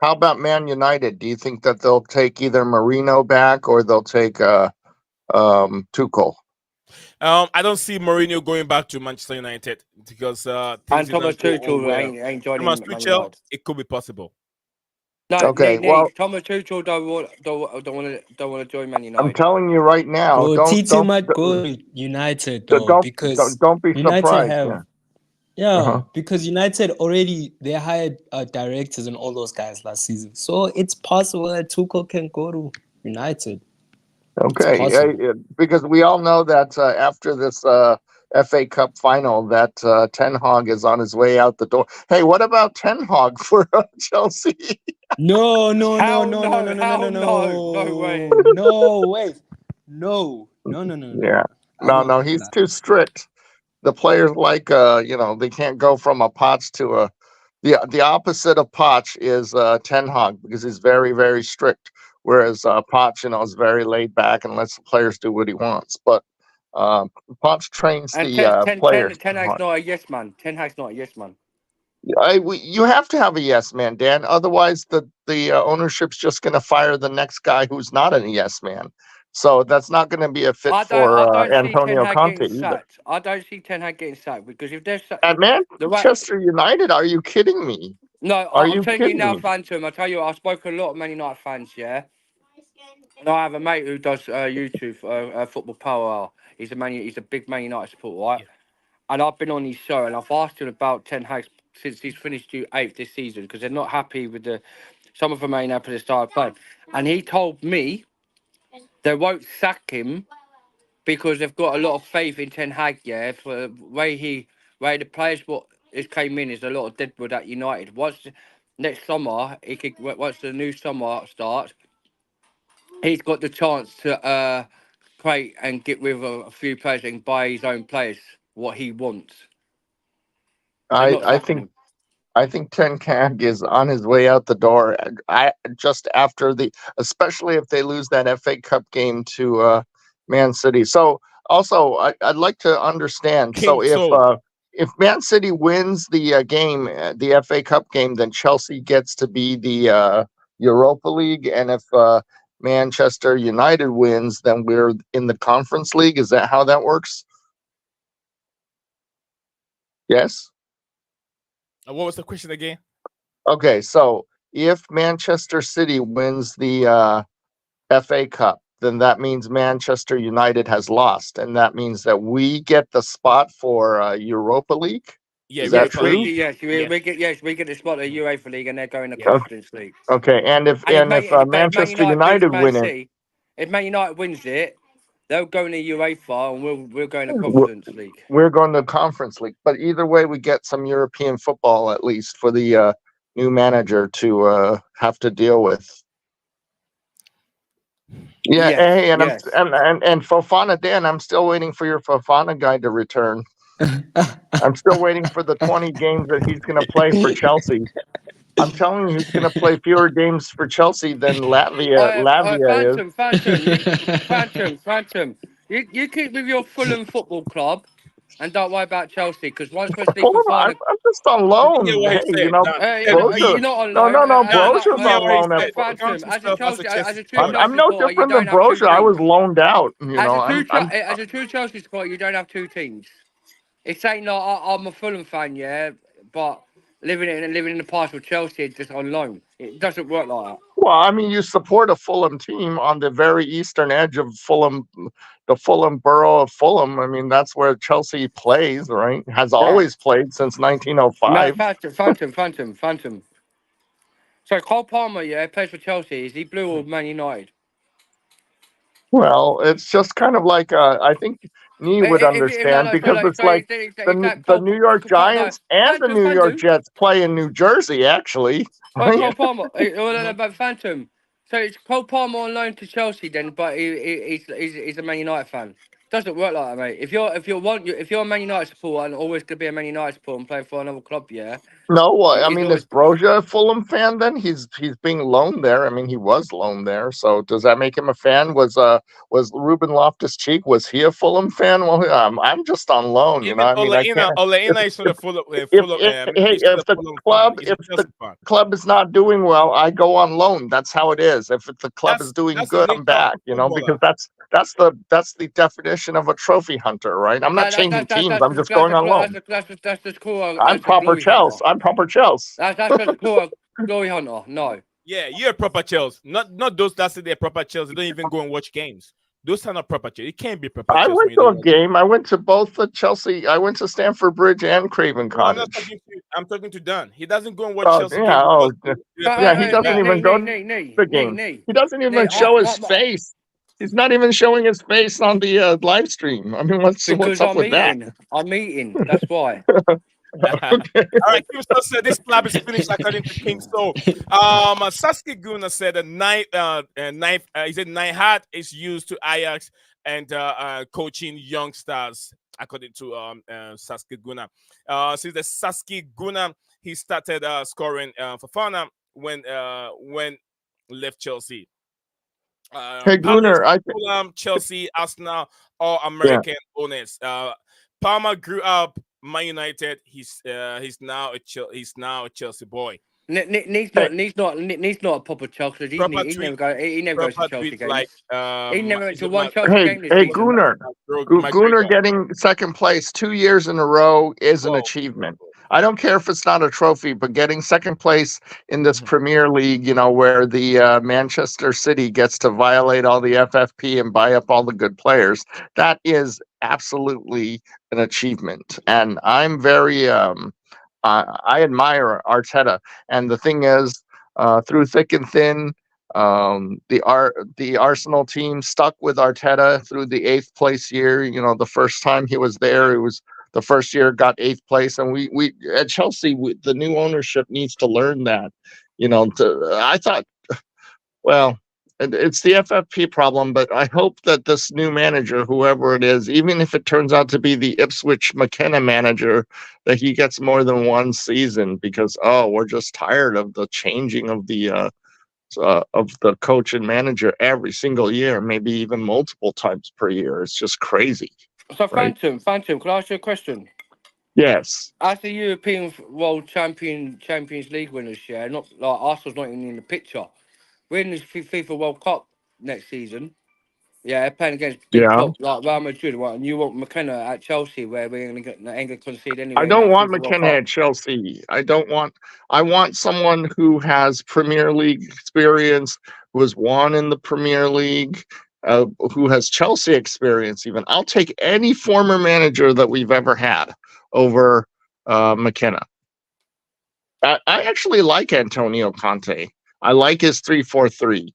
How about Man United? Do you think that they'll take either Marino back or they'll take Tuchel? I don't see Mourinho going back to Manchester United because and Thomas Tuchel ain't joining Thomas Man Tuchel. United. It could be possible. No, okay. Thomas Tuchel don't want to join Man United. I'm telling you right now. Bro, TT might go to United though, because don't be United surprised. Because United already they hired directors and all those guys last season, so it's possible that Tuchel can go to United. Okay, because we all know that after this FA Cup final, that Ten Hag is on his way out the door. Hey, what about Ten Hag for Chelsea? No way. way. No. Yeah. I No, won't do he's that. too strict. The players like they can't go from a Poch to a the opposite of Poch is Ten Hag because he's very, very strict. Whereas Poch, is very laid back and lets the players do what he wants. But Poch trains And the players Ten too Hag's hard. not a yes man. Ten Hag's not a yes man. You have to have a yes man, Dan. Otherwise, the ownership's just going to fire the next guy who's not a yes man. So that's not going to be a fit for I don't see Ten Antonio Hag Conte getting either. sacked. I don't see Ten Hag getting sacked because if there's At the right. Manchester United, are you kidding me? No, Are I'm you telling you kidding now, me? Phantom. I tell you, I spoke to a lot of Man United fans, yeah. And I have a mate who does YouTube, Football Power Hour. He's a big Man United supporter, right? Yeah. And I've been on his show and I've asked him about Ten Hag since he's finished 8th this season because they're not happy with some of them ain't happy with the style of play. And he told me they won't sack him because they've got a lot of faith in Ten Hag, yeah. For the way the players came in is a lot of deadwood at United. Next summer, once the new summer starts, he's got the chance to create and get rid of a few players and buy his own players what he wants. They're not I sacking think him. I think Ten Hag is on his way out the door. I just after especially if they lose that FA Cup game to Man City. So also, I'd like to understand. So King Soul. if Man City wins the game, the FA Cup game, then Chelsea gets to be the Europa League, and if Manchester United wins, then we're in the Conference League. Is that how that works? Yes. What was the question again? Okay, so if Manchester City wins the FA Cup, then that means Manchester United has lost, and that means that we get the spot for Europa League. Yeah, Is that Yes, Europa true? League. we get the spot of UEFA League and they're going to Yeah. Conference League. Okay, and if And if Man Manchester United beats United Man win it, City, if Man United wins it, they'll go in the UEFA and we'll go in the we're Conference League. we're going to Conference League. But either way, we get some European football at least for the new manager to have to deal with. Yeah, Yes, hey, and yes. and Fofana, Dan, I'm still waiting for your Fofana guy to return. I'm still waiting for the 20 games that he's going to play for Chelsea. I'm telling you, he's going to play fewer games for Chelsea than Lavia is. Phantom. You keep with your Fulham Football Club and don't worry about Chelsea because once Wesley Fulham, I'm Fofana. just on Did you hear loan. what he Hey, said? Dan, he said Brozier. You're not on No, loan. Dan, did Brozier's you hear on what he loan. said? Phantom, Count yourself as a as Chelsea a true supporter. I'm Chelsea no supporter, you different than don't have two Brozier. I was teams. loaned out. As a true Chelsea supporter, you don't have two teams. It's saying like I'm a Fulham fan, yeah, but living in the past with Chelsea just on loan. It doesn't work like that. Well, I mean, you support a Fulham team on the very eastern edge of Fulham, the Fulham borough of Fulham. I mean, that's where Chelsea plays, right? Has always played since No, 1905. Phantom. So Cole Palmer, yeah, plays for Chelsea. Is he blue or Man United? Well, it's just kind of like I think Nee would understand because it's like the New York Giants and the New York Jets play in New Jersey, actually. Right? Cole Palmer, but Phantom. So it's Cole Palmer on loan to Chelsea then, but he's a Man United fan. Doesn't work like that, mate. If you're a Man United supporter and always gonna be a Man United supporter and play for another club, yeah. No, well, I He's mean, is always. Brozier a Fulham fan then? He's being loaned there. I mean, he was loaned there. So does that make him a fan? Was Ruben Loftus-Cheek, was he a Fulham fan? Well, I'm just on loan, Even I mean, I can't. Oleina is from the Fulham. If He's from the Fulham fan. He's a Chelsea fan. club is not doing well, I go on loan. That's how it is. If the club is doing That's good, the I'm nature of back. a footballer. Because that's the definition of a trophy hunter, right? I'm not changing teams. I'm just going on loan. That's just cool. I'm proper Chelsea. I'm proper Chelsea. That's just cool. Glory hunter. No. Yeah, you're a proper Chelsea. Not those that say they're proper Chelsea. They don't even go and watch games. Those are not proper Chelsea. It can't be proper Chelsea. I went to a game. I went to both the Chelsea. I went to Stamford Bridge and Craven Cottage. I'm talking to Dan. He doesn't go and watch Chelsea. He doesn't even go to the game. He doesn't even show his face. He's not even showing his face on the live stream. I mean, what's up with that? I'm eating. That's why. Okay. All right, Kim Star said this club is finished according to King. So, Sasuke Guna said a he said nine hat is used to Ajax and coaching young stars, according to Sasuke Guna. Since the Sasuke Guna, he started scoring for Fana when left Chelsea. Hey, Palace, Gunnar, Fulham, Chelsea, Arsenal, all yeah. American owners. Palmer grew up Man United. He's he's now a Chelsea boy. Needs Hey, not a proper Chelsea. Proper tweet, He never goes to proper Chelsea tweet games. like He never went is to it one Chelsea hey, game this hey, season. Gunnar. Gunnar McGregor? getting second place 2 years in a row is an Whoa. achievement. I don't care if it's not a trophy, but getting second place in this Mhm. Premier League, where the Manchester City gets to violate all the FFP and buy up all the good players, that is absolutely an achievement. And I'm very, I admire Arteta. And the thing is, through thick and thin, the Arsenal team stuck with Arteta through the eighth place year. The first time he was there, it was the first year got eighth place, and we at Chelsea, the new ownership needs to learn that. I thought, well, it's the FFP problem, but I hope that this new manager, whoever it is, even if it turns out to be the Ipswich McKenna manager, that he gets more than one season, because we're just tired of the changing of the coach and manager every single year, maybe even multiple times per year. It's just crazy, So, right? Phantom, can I ask you a question? Yes. As the European World Champions League winners, yeah, not like Arsenal's not even in the picture. We're in the FIFA World Cup next season. Yeah, playing against big Yeah. top like Real Madrid, right? And you want McKenna at Chelsea, where we're gonna get ain't gonna concede I anyway in don't that want FIFA World McKenna Cup. at Chelsea. I want someone who has Premier League experience, who has won in the Premier League, who has Chelsea experience even. I'll take any former manager that we've ever had over McKenna. I actually like Antonio Conte. I like his 3-4-3.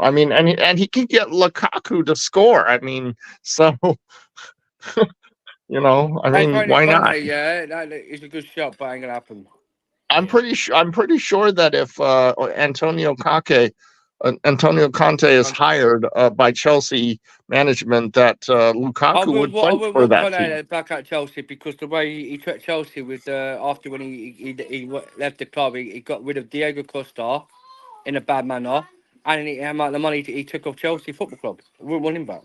I mean, and he can get Lukaku to score. I mean, so I mean, Antonio why not? Conte, yeah, that is a good shot, but ain't gonna happen. I'm Yeah. pretty sure that if Antonio Conte is hired by Chelsea management, that Lukaku would I play wouldn't for want that team. Conte back at Chelsea because the way he took Chelsea with after when left the club, he got rid of Diego Costa in a bad manner, and the amount of money he took off Chelsea Football Club. I wouldn't want him back.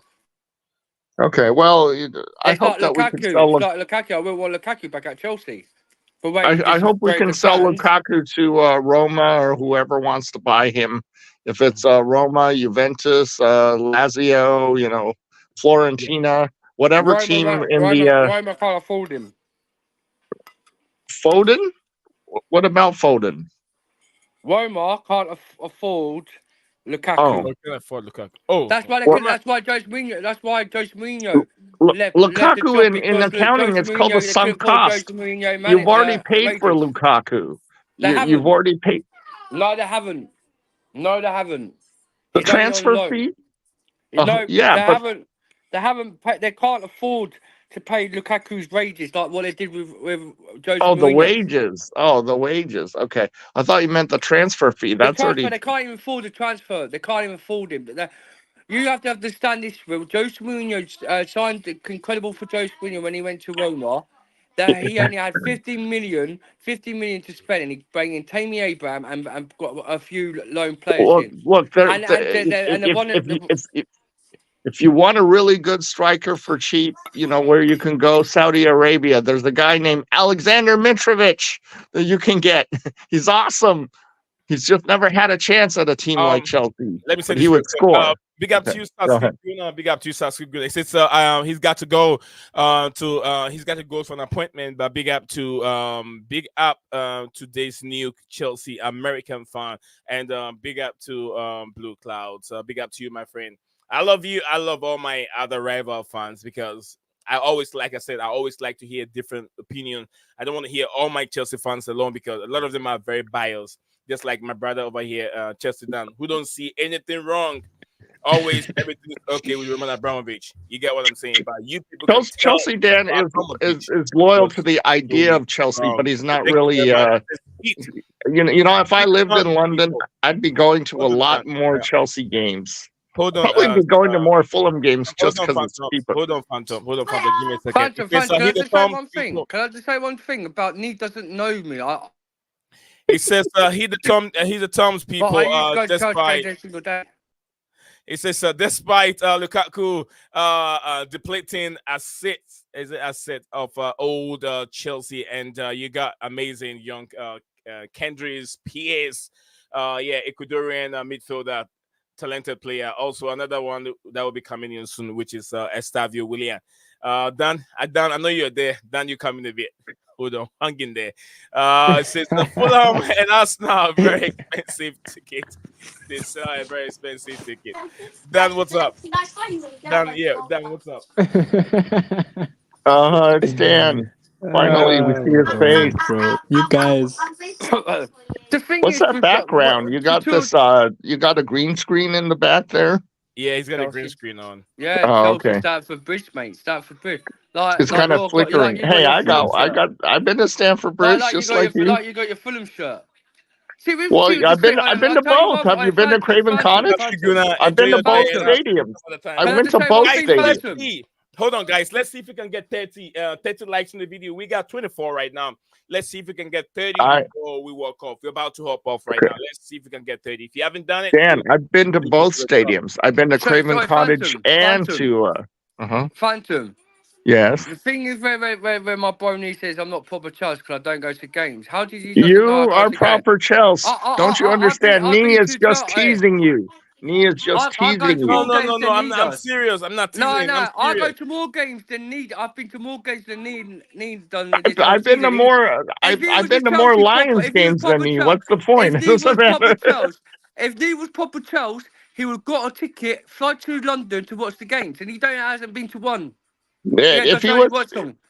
Okay, well, I It's like hope that we can Lukaku. sell. It's like Lukaku. I wouldn't want Lukaku back at Chelsea. The way he I hope we disrespected can the sell fans. Lukaku to Roma or whoever wants to buy him. If it's Roma, Juventus, Lazio, Florentina, whatever team in the Roma can't afford him. Foden. What about Foden? Roma can't afford Lukaku. Oh, Okay, for Lukaku. Oh, That's why they well, could. That's why Jose Mourinho. That's why Jose Mourinho left the Lukaku job in because accounting, Jose it's called Mourinho a they couldn't sunk afford Jose cost. Mourinho You've already paid for wages. Lukaku. They You've haven't. already paid No, they haven't. No, they haven't. the He's only on transfer loan. fee. No, Yeah, they but haven't. They haven't. They can't afford to pay Lukaku's wages like what they did with Jose the Mourinho. wages. Oh, the wages. Okay, I thought you meant the transfer fee. The That's transfer, already they can't even afford the transfer. They can't even afford him. You have to understand this. Jose Mourinho signed incredible for Jose Mourinho when he went to Roma. That he only had 50 million to spend, and he bring in Tammy Abraham and got a few loan players look. in. Look, And the one if you want a really good striker for cheap, where you can go, Saudi Arabia. There's a guy named Alexander Mitrovic that you can get. He's awesome. He's just never had a chance at a team like Chelsea, let me say but he this real would quick. score. Big up Okay, to you, go Sasuke ahead. Guna. Big up to you, Sasuke Guna. It's he's got to go he's got to go for an appointment. But big up to this new Chelsea American fan, and big up to Blue Clouds. Big up to you, my friend. I love you. I love all my other rival fans because I always, like I said, I always like to hear different opinion. I don't want to hear all my Chelsea fans alone because a lot of them are very biased. Just like my brother over here, Chelsea Dan, who don't see anything wrong Always everything is okay with Roman Abramovich. You get what I'm saying? But you people can tell Chelsea Dan Abramovich is loyal was to the idea doing of Chelsea, wrong. but he's not Thank you really. very much. Let's eat. If I He's lived not in London, people. I'd be going to a Hold on, lot more Dan. Chelsea games. Hold on, Probably be going to more Fulham games hold just on, because it's Phantom. cheaper. Hold on, Phantom. Hold on, Phantom. Give me a second. Phantom, Okay, so can he I the just say Tom one thing? people. Can I just say one thing about Need doesn't know me? It says he the Tom. He's the Tom's people. But I used to go to Chelsea Despite games every single day. it says despite Lukaku depleting asset of old Chelsea, and you got amazing young Kendrick's PS, Ecuadorian midfielder, talented player. Also another one that will be coming in soon, which is Estavio Willian. Dan, I know you're there. Dan, you come in a bit. Hold on, hang in there. It says the Fulham and Arsenal very expensive ticket. They sell a very expensive ticket. Dan, what's up? Dan, what's up? It's Dan. Finally, we see his face. Bro, you guys. The thing What's is, that background? You got this. You got a green screen in the back there. Yeah, he's got a Chelsea. green screen on. Yeah, Oh, Chelsea okay. Stamford Bridge, mate. Stamford Bridge. Like, It's kind of flickering. Hey, I've been to Stamford Bridge just like you. Like you got your Fulham shirt. See, Well, I've been to both. Have you been to Craven Cottage? I've been to both stadiums. I went to both stadiums. Hold on, guys. Let's see if we can get 30 likes in the video. We got 24 right now. Let's see if we can get 30 before we walk off. We're about to hop off right now. Let's see if we can get 30. If you haven't done it, Dan, I've been to both stadiums. I've been to Craven Cottage and to Phantom. Yes. The thing is where my bro Nee says I'm not proper Chelsea because I don't go to games. How did you? You are proper Chelsea. Don't you understand? Nee is just teasing you. Nee is just teasing you. No. I'm serious. I'm not teasing. No. I go to more games than Nee. I've been to more games than Nee done. I've been to more. I've been to more Lions games than Nee. What's the point? If Nee was proper Chelsea, he would have got a ticket, fly to London to watch the games, and he hasn't been to one. If he was,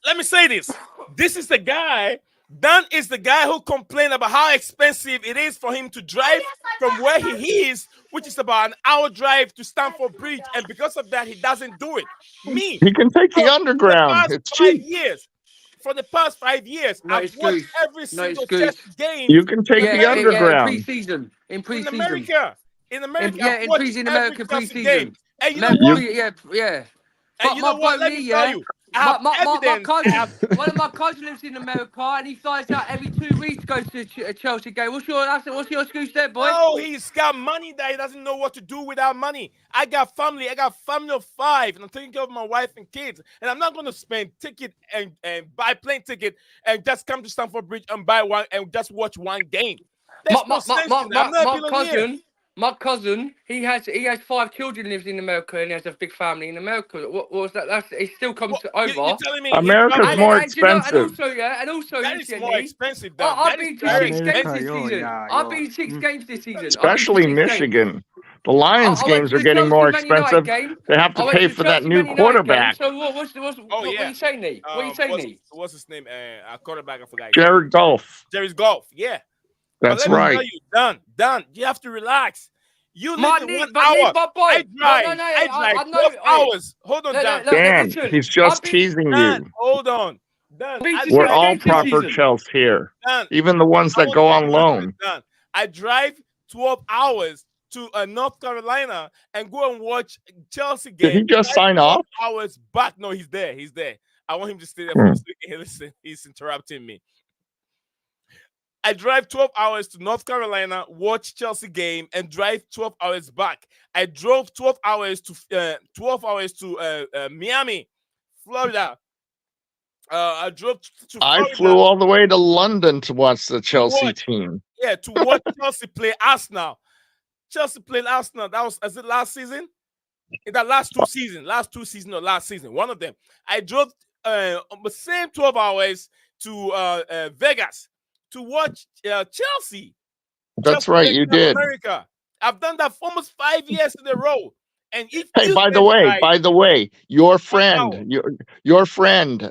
let me say this. This is the guy. Dan is the guy who complained about how expensive it is for him to drive from where he is, which is about an hour drive to Stamford Bridge, and because of that, he doesn't do it. Me, he can take the underground. It's cheap. For the past 5 years, I've watched every single Chelsea game. You can take the underground. In pre-season. In America. In pre-season. And you know what? Yeah. And you know what? Let me tell you. One of my cousins lives in America and he flies out every 2 weeks to go to a Chelsea game. What's your excuse there, boy? Oh, he's got money that he doesn't know what to do without money. I got family of 5, and I'm taking care of my wife and kids. And I'm not going to spend ticket and buy plane ticket and just come to Stamford Bridge and buy one and just watch one game. My cousin, he has 5 children, lives in America, and he has a big family in America. What was that? He still comes over. You're telling me America's more expensive. And also, that is more expensive. I've been to 6 games this season. I've been 6 games this season, especially Michigan. The Lions games are getting more expensive. They have to pay for that new quarterback. So what are you saying, Nee? What are you saying, Nee? What's his name? Quarterback, I forgot. Jared Goff. Jerry's Golf, yeah. That's right. Dan, you have to relax. You live in 1 hour. I drive 12 hours. Hold on, Dan. Dan, he's just teasing you. Hold on. Dan, we're all proper Chelsea here. Dan, even the ones that go on loan. Dan, I drive 12 hours to North Carolina and go and watch Chelsea game. Did he just sign off? Hours back. No, he's there. I want him to stay there for a second. Listen, he's interrupting me. I drive 12 hours to North Carolina, watch Chelsea game, and drive 12 hours back. I drove 12 hours to Miami, Florida. I drove to Florida. I flew all the way to London to watch the Chelsea team. Yeah, to watch Chelsea play Arsenal. Chelsea played Arsenal. That was last season. In that last two seasons, one of them. I drove the same 12 hours to Vegas to watch Chelsea. That's right, you did. America. I've done that for almost 5 years in a row. And if by the way, your friend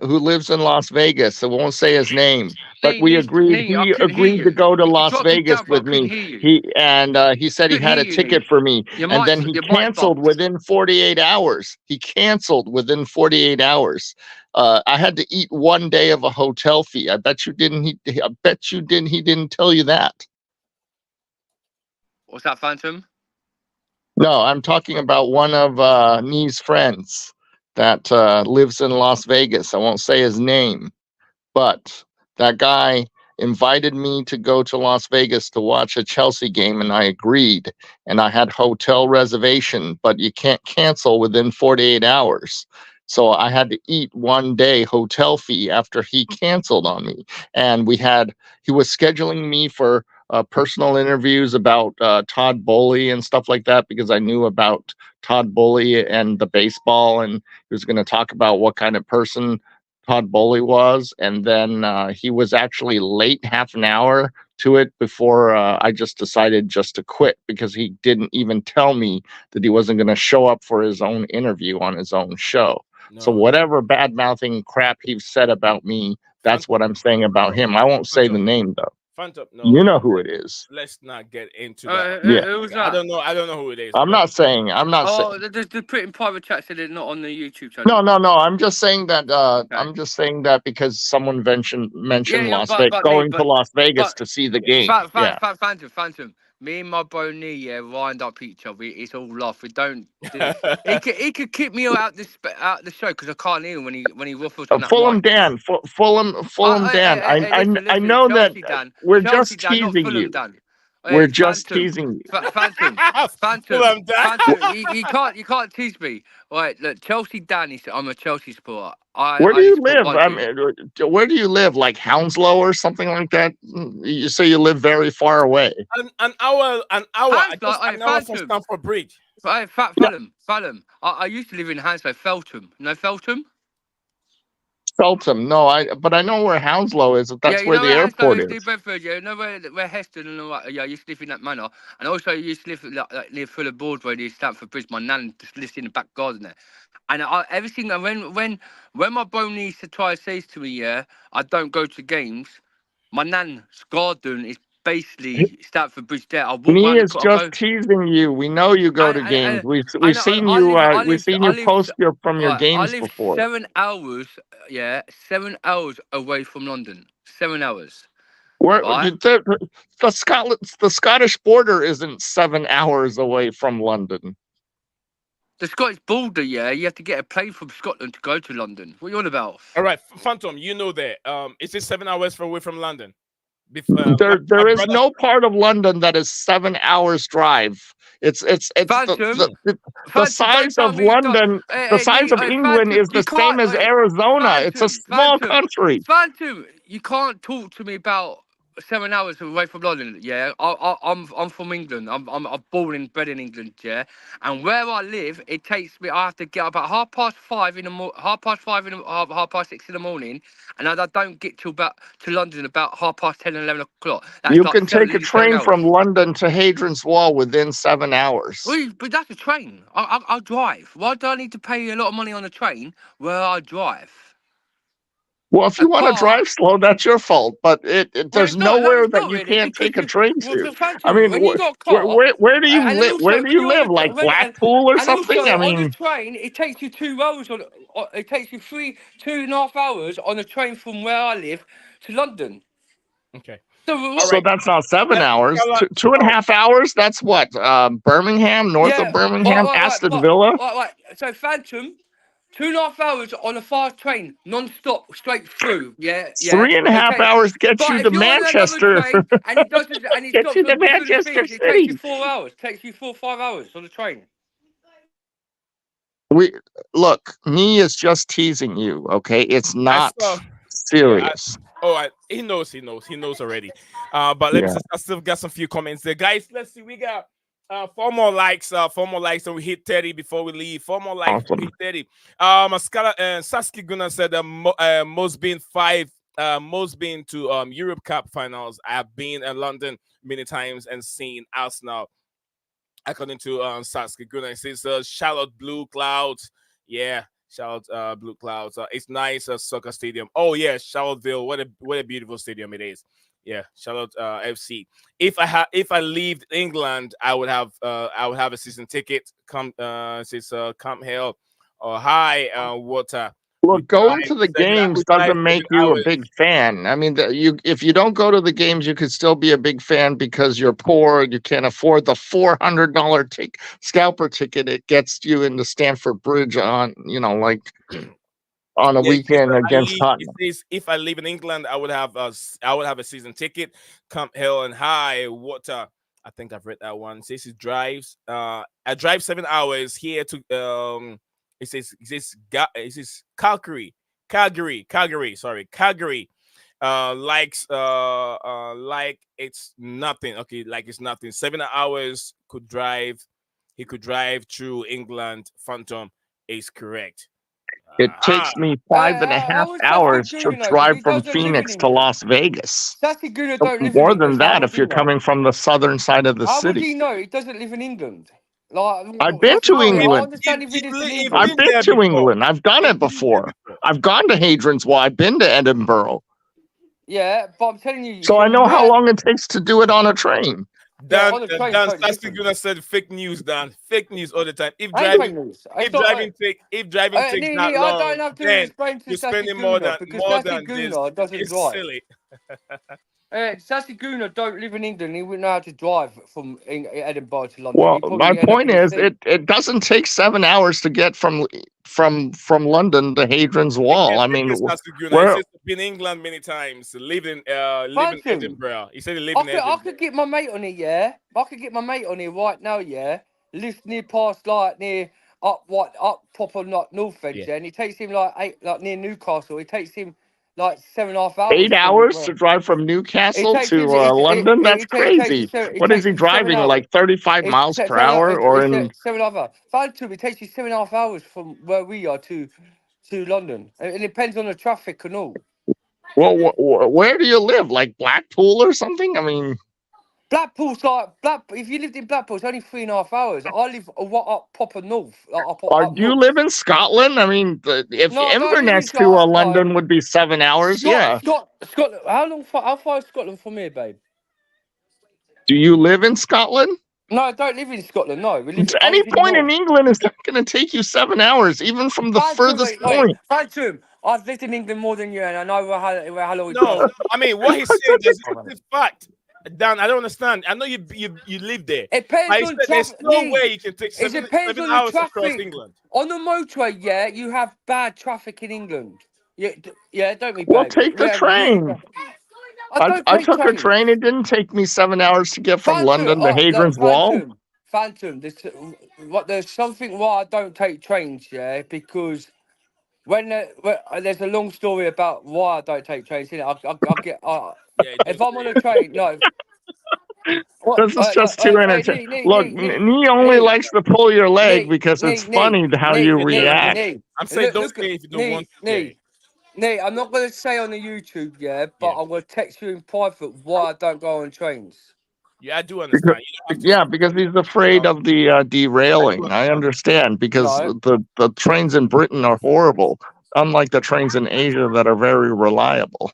who lives in Las Vegas, I won't say his name, but we agreed. Nee, I He couldn't hear agreed to you. go to You can Las talk it Vegas down, but I with couldn't me. hear you. He said he Couldn't had hear a you, ticket Nee. for me, Your and then mic's, he your mic canceled bugged. within 48 hours. He canceled within 48 hours. I had to eat 1 day of a hotel fee. I bet you didn't. I bet you didn't. He didn't tell you that. What's that, Phantom? No, I'm talking about one of Nee's friends that lives in Las Vegas. I won't say his name, but that guy invited me to go to Las Vegas to watch a Chelsea game, and I agreed. And I had hotel reservation, but you can't cancel within 48 hours. So I had to eat 1 day hotel fee after he canceled on me. And he was scheduling me for personal interviews about Todd Bowley and stuff like that, because I knew about Todd Bowley and the baseball, and he was going to talk about what kind of person Todd Bowley was. And then he was actually late half an hour to it before I just decided just to quit, because he didn't even tell me that he wasn't going to show up for his own interview on his own show. So whatever bad mouthing crap he said about me, that's what I'm saying about him. I won't say the name though. Phantom, no, You know who it is. let's not get into that. Yeah. Who was I that? don't know who it is. I'm not saying. Oh, the put in private chat said it's not on the YouTube channel. No. I'm just saying that. Okay. I'm just saying that because someone mentioned Yeah, Las Vegas, going to Las Vegas but to see the game. Yeah. Phantom. Me and my bro Nee, yeah, wind up each other. It's all off. We don't. He could kick me out the show because I can't hear him when he ruffles on that Fulham mic. Dan, Fulham Dan. Listen, I know Chelsea that Dan. we're Chelsea just Dan, not teasing Fulham you. Dan. We're just Phantom. teasing you. Phantom. Fulham Dan. You can't tease me. All right, look, Chelsea Dan. I'm a Chelsea supporter. Where do I you support live? one I team. mean, where do you live? Like Hounslow or something like that? You say you live very far away. An hour. Hounslow, An hour from Phantom. Stamford Bridge. Right, Fulham. I used to live in Hounslow, Feltham. No, Feltham? Feltham. No, but I know where Hounslow is. Yeah, That's you where know the where Hounslow airport is, is. near Bedford, yeah. You know where Heston and all that. Yeah, I used to live in that manor. And also, I used to live like near Fulham Broadway, near Stamford Bridge. My nan just lives in the back garden there. And everything, when my bro needs to try and says to me, yeah, I don't go to games, my nan's garden is basically Stamford Bridge there. I walk Me round the is just clock. teasing you. We know you go to games. We've seen you. We've seen you post from your I games live before. 7 hours, 7 hours away from London. 7 hours. Where Right? the Scottish border isn't 7 hours away from London. The Scottish border, yeah, you have to get a plane from Scotland to go to London. What are you on about? All right, Phantom, you know that. Is it 7 hours away from London? There is no part of London that is 7 hours drive. It's Phantom, the size of London. The size of England Phantom, is the same as Arizona. It's a small country. Phantom, you can't talk to me about 7 hours away from London. Yeah, I'm from England. I'm born and bred in England. Yeah, and where I live, it takes me. I have to get up at 5:30 in the morning, 6:30 in the morning, and I don't get to London about 10:30, 11 o'clock. That's You like can take a 7 train hours. from London to Hadrian's Wall within 7 hours. Well, but that's a train. I drive. Why do I need to pay a lot of money on a train where I drive? Well, if you want to drive slow, that's your fault. But there's nowhere that you really, can't take a train to. I Phantom, mean, when you got a car, where do you and live? Where do you live? Like and Blackpool or also something? I on the mean, train, it takes you 2 hours it takes you 2.5 hours on a train from where I live to London. Okay. So that's not 7 hours. 2.5 hours. That's what? Birmingham, north of Birmingham, Aston Villa. Right. So Phantom. 2.5 hours on a fast train, non-stop, straight through. Yeah. 3.5 hours gets you But to if you're on another Manchester. train and it doesn't, and it Gets stops you to on between the Manchester things, it takes you City. 4 hours. Takes you 4 or 5 hours on the train. Look, me is just teasing you. Okay, it's not serious. He knows already. But let me see. I still got some few comments there, guys. Let's see. We got 4 more likes. 4 more likes, and we hit 30 before we leave. 4 more likes. Awesome. We hit 30. Saskia Gunnar said most been to Europe Cup finals. I've been in London many times and seen Arsenal. According to Saskia Gunnar, it says Charlotte Blueclouds. Yeah, Shout out Blueclouds. It's nice soccer stadium. Oh yeah, Charlottesville. What a beautiful stadium it is. Yeah, Charlotte FC. If I leave England, I would have a season ticket. Come Hill or High Water. We Look, going drive to the we games drive doesn't 7 make you a hours. big fan. I mean, if you don't go to the games, you could still be a big fan because you're poor and you can't afford the $400 scalper ticket it gets you into Stamford Bridge on, like on a Yeah, weekend against Tottenham. it says if I live in England, I would have a season ticket. Come Hill and High Water. I think I've read that one. It says it drives. I drive 7 hours here to it says Calgary. Sorry, Calgary. Like it's nothing. Okay, like it's nothing. 7 hours could drive. He could drive through England. Phantom is correct. It Ah, takes me 5.5 How was Sassy hours to Guna? Because drive he from doesn't live in Phoenix to England. Las Vegas. Sassy Guna don't live in More England. than So how that would if you're he know? coming from the southern side of the How would city. he know? He doesn't live in England. Like, I've been what's to wrong? I England. understand if he lives in you've England. I've been been there to before. England. I've done You've it been there before. before. I've gone to Hadrian's Wall. I've been to Edinburgh. Yeah, but I'm telling you, So I from know how where long it takes to do it on a train. Dan, on the train, Dan totally Sassy different. Guna said fake news, Dan. Fake news all the time. I ain't fake news. If driving takes that I long, don't have to then explain to you're Sassy spending more Guna because more Sassy than this. Guna doesn't It's drive. silly. Sassy Guna don't live in England. He wouldn't know how to drive from Edinburgh to London. Well, He'd probably my end up point in the is, sea. it doesn't take 7 hours to get from London to Hadrian's Wall. I mean, Sassy Guna. He where says he's been in England many times. Live in Phantom. Edinburgh. He said he lived in I Edinburgh. could get my mate on it, yeah. I could get my mate on it right now, yeah. Lives near past near up proper North Edge, yeah. And it takes him near Newcastle. It takes him 7.5 hours. 8 hours to drive from Newcastle to London? That's crazy. What is he driving? Like 35 miles per hour, or in 7.5 hours. Phantom, it takes you 7.5 hours from where we are to London. And it depends on the traffic and all. Well, where do you live? Like Blackpool or something? I mean, Blackpool's if you lived in Blackpool, it's only 3.5 hours. I live up proper north. do you live in Scotland? I mean, if No, I don't live in Inverness to Scotland. London would be 7 hours, yeah. Scotland. How far is Scotland from here, babe? Do you live in Scotland? No, I don't live in Scotland. No, Any point in England is not going to take you 7 hours, even from the furthest point. Phantom, I've lived in England more than you, and I know how long. No, I mean what he's saying is it's fact. Dan, I don't understand. I know you live there. It depends on there's traffic. no way you can take It 7 depends on the hours across traffic. England. On the motorway, yeah, you have bad traffic in England. Yeah, don't we, babe? Well, take the train. I took a train. It didn't take me 7 hours to get from London to Hadrian's Wall. Phantom, there's something why I don't take trains, yeah, because when there's a long story about why I don't take trains. I'll get if I'm on a train, no. This is just too entertaining. Look, Nee only likes to pull your leg because it's funny how you react. I'm saying don't stay if you don't want to. Nee, I'm not going to say on the YouTube, yeah, but I'm going to text you in private why I don't go on trains. Yeah, I do understand. Because he's afraid of the derailing. I understand, because the trains in Britain are horrible, unlike the trains in Asia that are very reliable.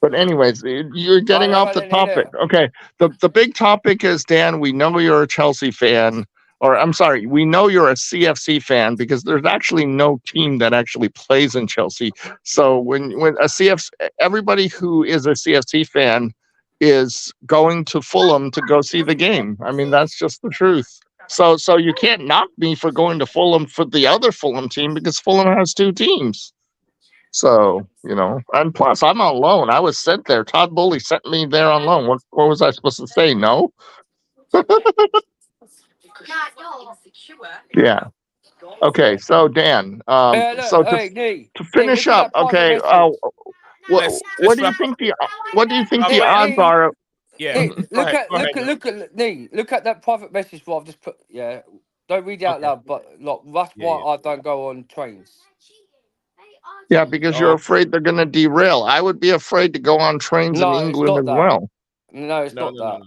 But anyways, you're getting off the topic. Okay, the big topic is, Dan, we know you're a Chelsea fan. Or I'm sorry, we know you're a CFC fan because there's actually no team that actually plays in Chelsea. So when a CFC, everybody who is a CFC fan is going to Fulham to go see the game. I mean, that's just the truth. So you can't knock me for going to Fulham for the other Fulham team because Fulham has two teams. So, and plus I'm on loan. I was sent there. Todd Bowley sent me there on loan. What was I supposed to say? No? Yeah. Okay, so Dan, to finish up, okay, what do you think the odds are? Yeah. Look at that private message what I've just put. Yeah, don't read it out loud, but that's why I don't go on trains. Yeah, because you're afraid they're going to derail. I would be afraid to go on trains in England as well. No, it's not that.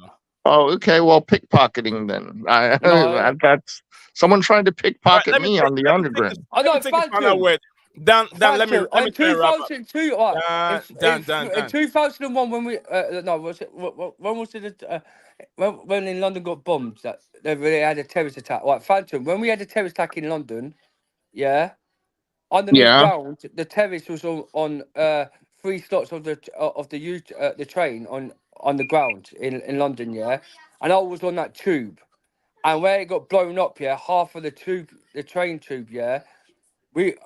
Oh, okay. Well, pickpocketing then. No, That's someone trying to All right, pickpocket me on the let me take this underground. I let me know, take a final Phantom. word. Dan, Phantom. let me In try and wrap up. 2002, right? Dan. In 2001, when we no, was it when was it? When in London got bombed, that they really had a terrorist attack. Right, Phantom. When we had a terrorist attack in London, yeah, underneath Yeah. ground, the terrorist was on three slots the train on the ground in London, yeah, and I was on that tube, and where it got blown up, yeah, half of the train tube, yeah,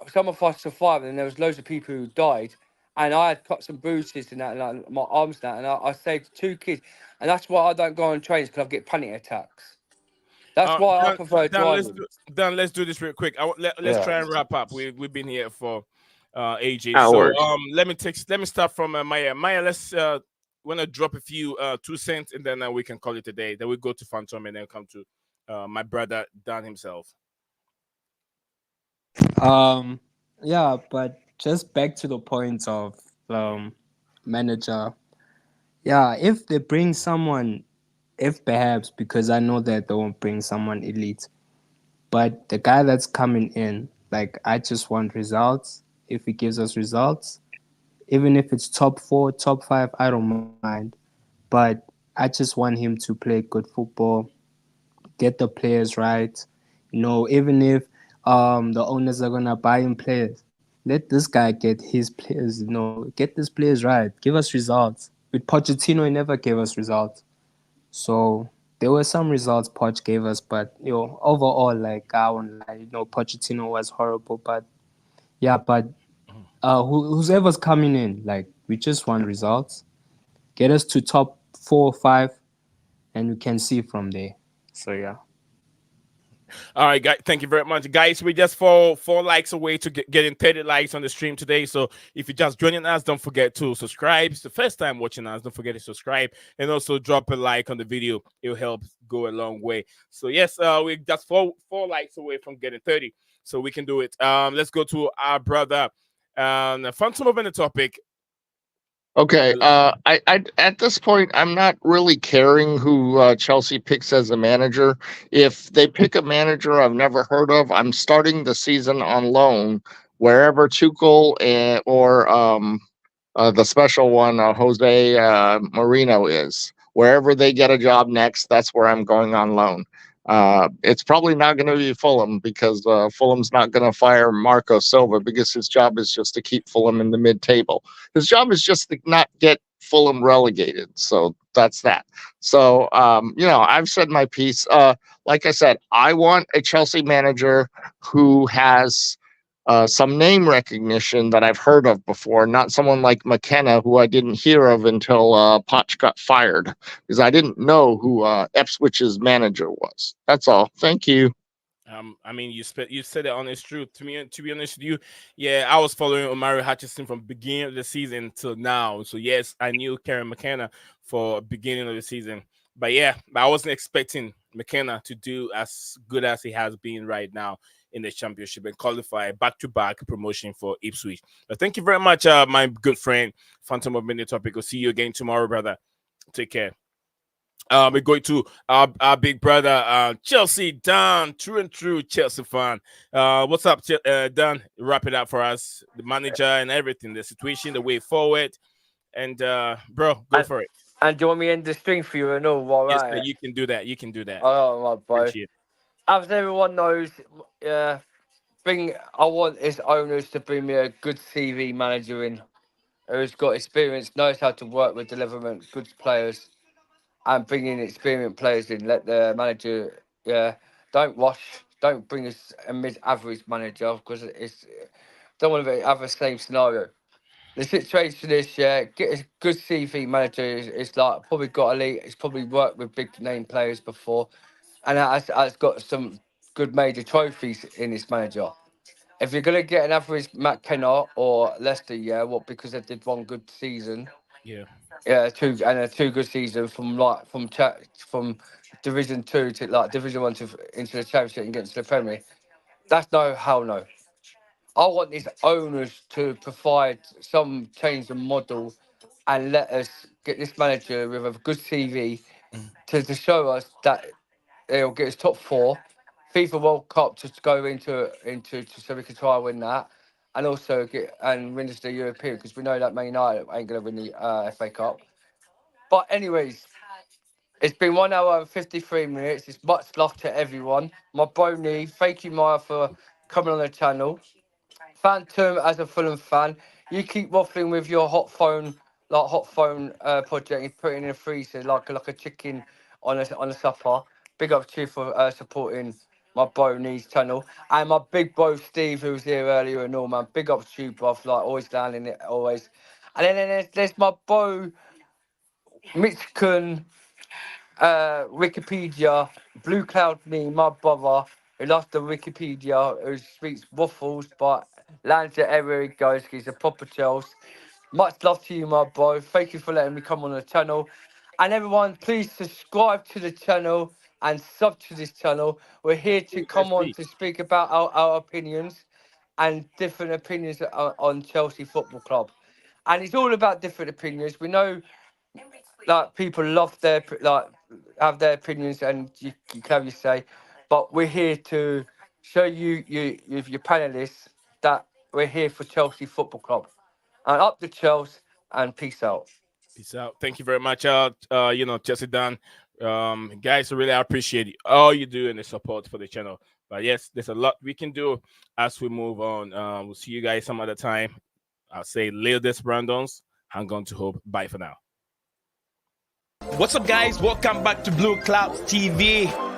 some of us survived, and there was loads of people who died, and I had cuts and bruises and that, and like, my arms and that, and I saved two kids, and that's why I don't go on trains because I get panic attacks. That's why I prefer driving. Let's do this real quick. Let's Yeah. try and wrap up. We've been here for ages. So Hours. let me start from Maya. Maya, let's wanna drop a few 2 cents, and then we can call it a day. Then we go to Phantom, and then come to my brother Dan himself. Um, yeah, but just back to the point of manager. Yeah, if they bring someone, if perhaps because I know that they won't bring someone elite, but the guy that's coming in, like I just want results. If he gives us results, even if it's top four, top five, I don't mind. But I just want him to play good football, get the players right. Even if the owners are gonna buy him players, let this guy get his players. Get these players right. Give us results. With Pochettino, he never gave us results. So there were some results Poch gave us, but overall, like I won't lie, Pochettino was horrible. But yeah, but whoever's coming in, like we just want results. Get us to top 4 or 5, and we can see from there. So yeah. All right, guys. Thank you very much, guys. We're just four likes away to getting 30 likes on the stream today. So if you're just joining us, don't forget to subscribe. It's the first time watching us. Don't forget to subscribe and also drop a like on the video. It'll help go a long way. So yes, we're just four likes away from getting 30. So we can do it. Let's go to our brother. Phantom of the topic. Okay. I at this point, I'm not really caring who Chelsea picks as a manager. If they pick a manager I've never heard of, I'm starting the season on loan wherever Tuchel or the special one, Jose Marino is. Wherever they get a job next, that's where I'm going on loan. It's probably not going to be Fulham because Fulham's not going to fire Marco Silva because his job is just to keep Fulham in the mid-table. His job is just to not get Fulham relegated. So that's that. So I've said my piece. Like I said, I want a Chelsea manager who has some name recognition that I've heard of before, not someone like McKenna, who I didn't hear of until Poch got fired, because I didn't know who Ipswich's manager was. That's all. Thank you. I mean, you said it honest truth. To be honest with you, yeah, I was following Omari Hutchinson from beginning of the season till now. So yes, I knew Karen McKenna for beginning of the season, but yeah, I wasn't expecting McKenna to do as good as he has been right now in the championship and qualify back-to-back promotion for Ipswich. But thank you very much, my good friend Phantom of Mini Topic. We'll see you again tomorrow, brother. Take care. We're going to our big brother, Chelsea Dan, true and true Chelsea fan. What's up, Dan? Wrap it up for us, the manager and everything, the situation, the way forward, and bro, go And, for it. and do you want me to end the string for you and all while Yes, we're at sir, it? you can do that. You can do that. Oh, my boy. Appreciate it. As everyone knows, I want his owners to bring me a good CV manager in who's got experience, knows how to work with development, good players, and bringing experienced players in. Let the manager, don't rush. Don't bring us a mid-average manager because it's don't want to have the same scenario. The situation is, get a good CV manager. Is like probably got elite. He's probably worked with big name players before, and has got some good major trophies in his manager. If you're gonna get an average Matt Kennard or Leicester, because they did one good season, Yeah. a two good season from Division Two to like Division One to into the Championship and get to the Premier. That's no hell no. I want these owners to provide some change and model, and let us get this manager with a good CV to show us that he'll get his top 4, FIFA World Cup to go into so we can try and win that, and also win the European, because we know that Man United ain't gonna win the FA Cup. But anyways, it's been 1 hour and 53 minutes. It's much love to everyone. My bro Nee, thank you Maya for coming on the channel. Phantom, as a Fulham fan, you keep waffling with your hot phone project. You put it in a freezer like a chicken on a supper. Big up to you for supporting my bro Nee's channel, and my big bro Steve, who was here earlier and all, man. Big up to you, bruv. Like always landing it, always. And then there's my bro Mitchkin, Wikipedia, Bluecloud me, my brother, who loves the Wikipedia, who speaks waffles, but lands it everywhere he goes. He's a proper Chelsea. Much love to you, my bro. Thank you for letting me come on the channel. And everyone, please subscribe to the channel and sub to this channel. We're here to come on to speak about our opinions and different opinions on Chelsea Football Club. And it's all about different opinions. We know people love have their opinions, and you can clearly say, but we're here to show you your panelists that we're here for Chelsea Football Club. And up the Chelsea, and peace out. Peace out. Thank you very much, Chelsea Dan. Guys, I really appreciate all you do and the support for the channel. But yes, there's a lot we can do as we move on. We'll see you guys some other time. I'll say Lil Des Brandons. Hang on to hope. Bye for now. What's up, guys? Welcome back to Blueclouds TV.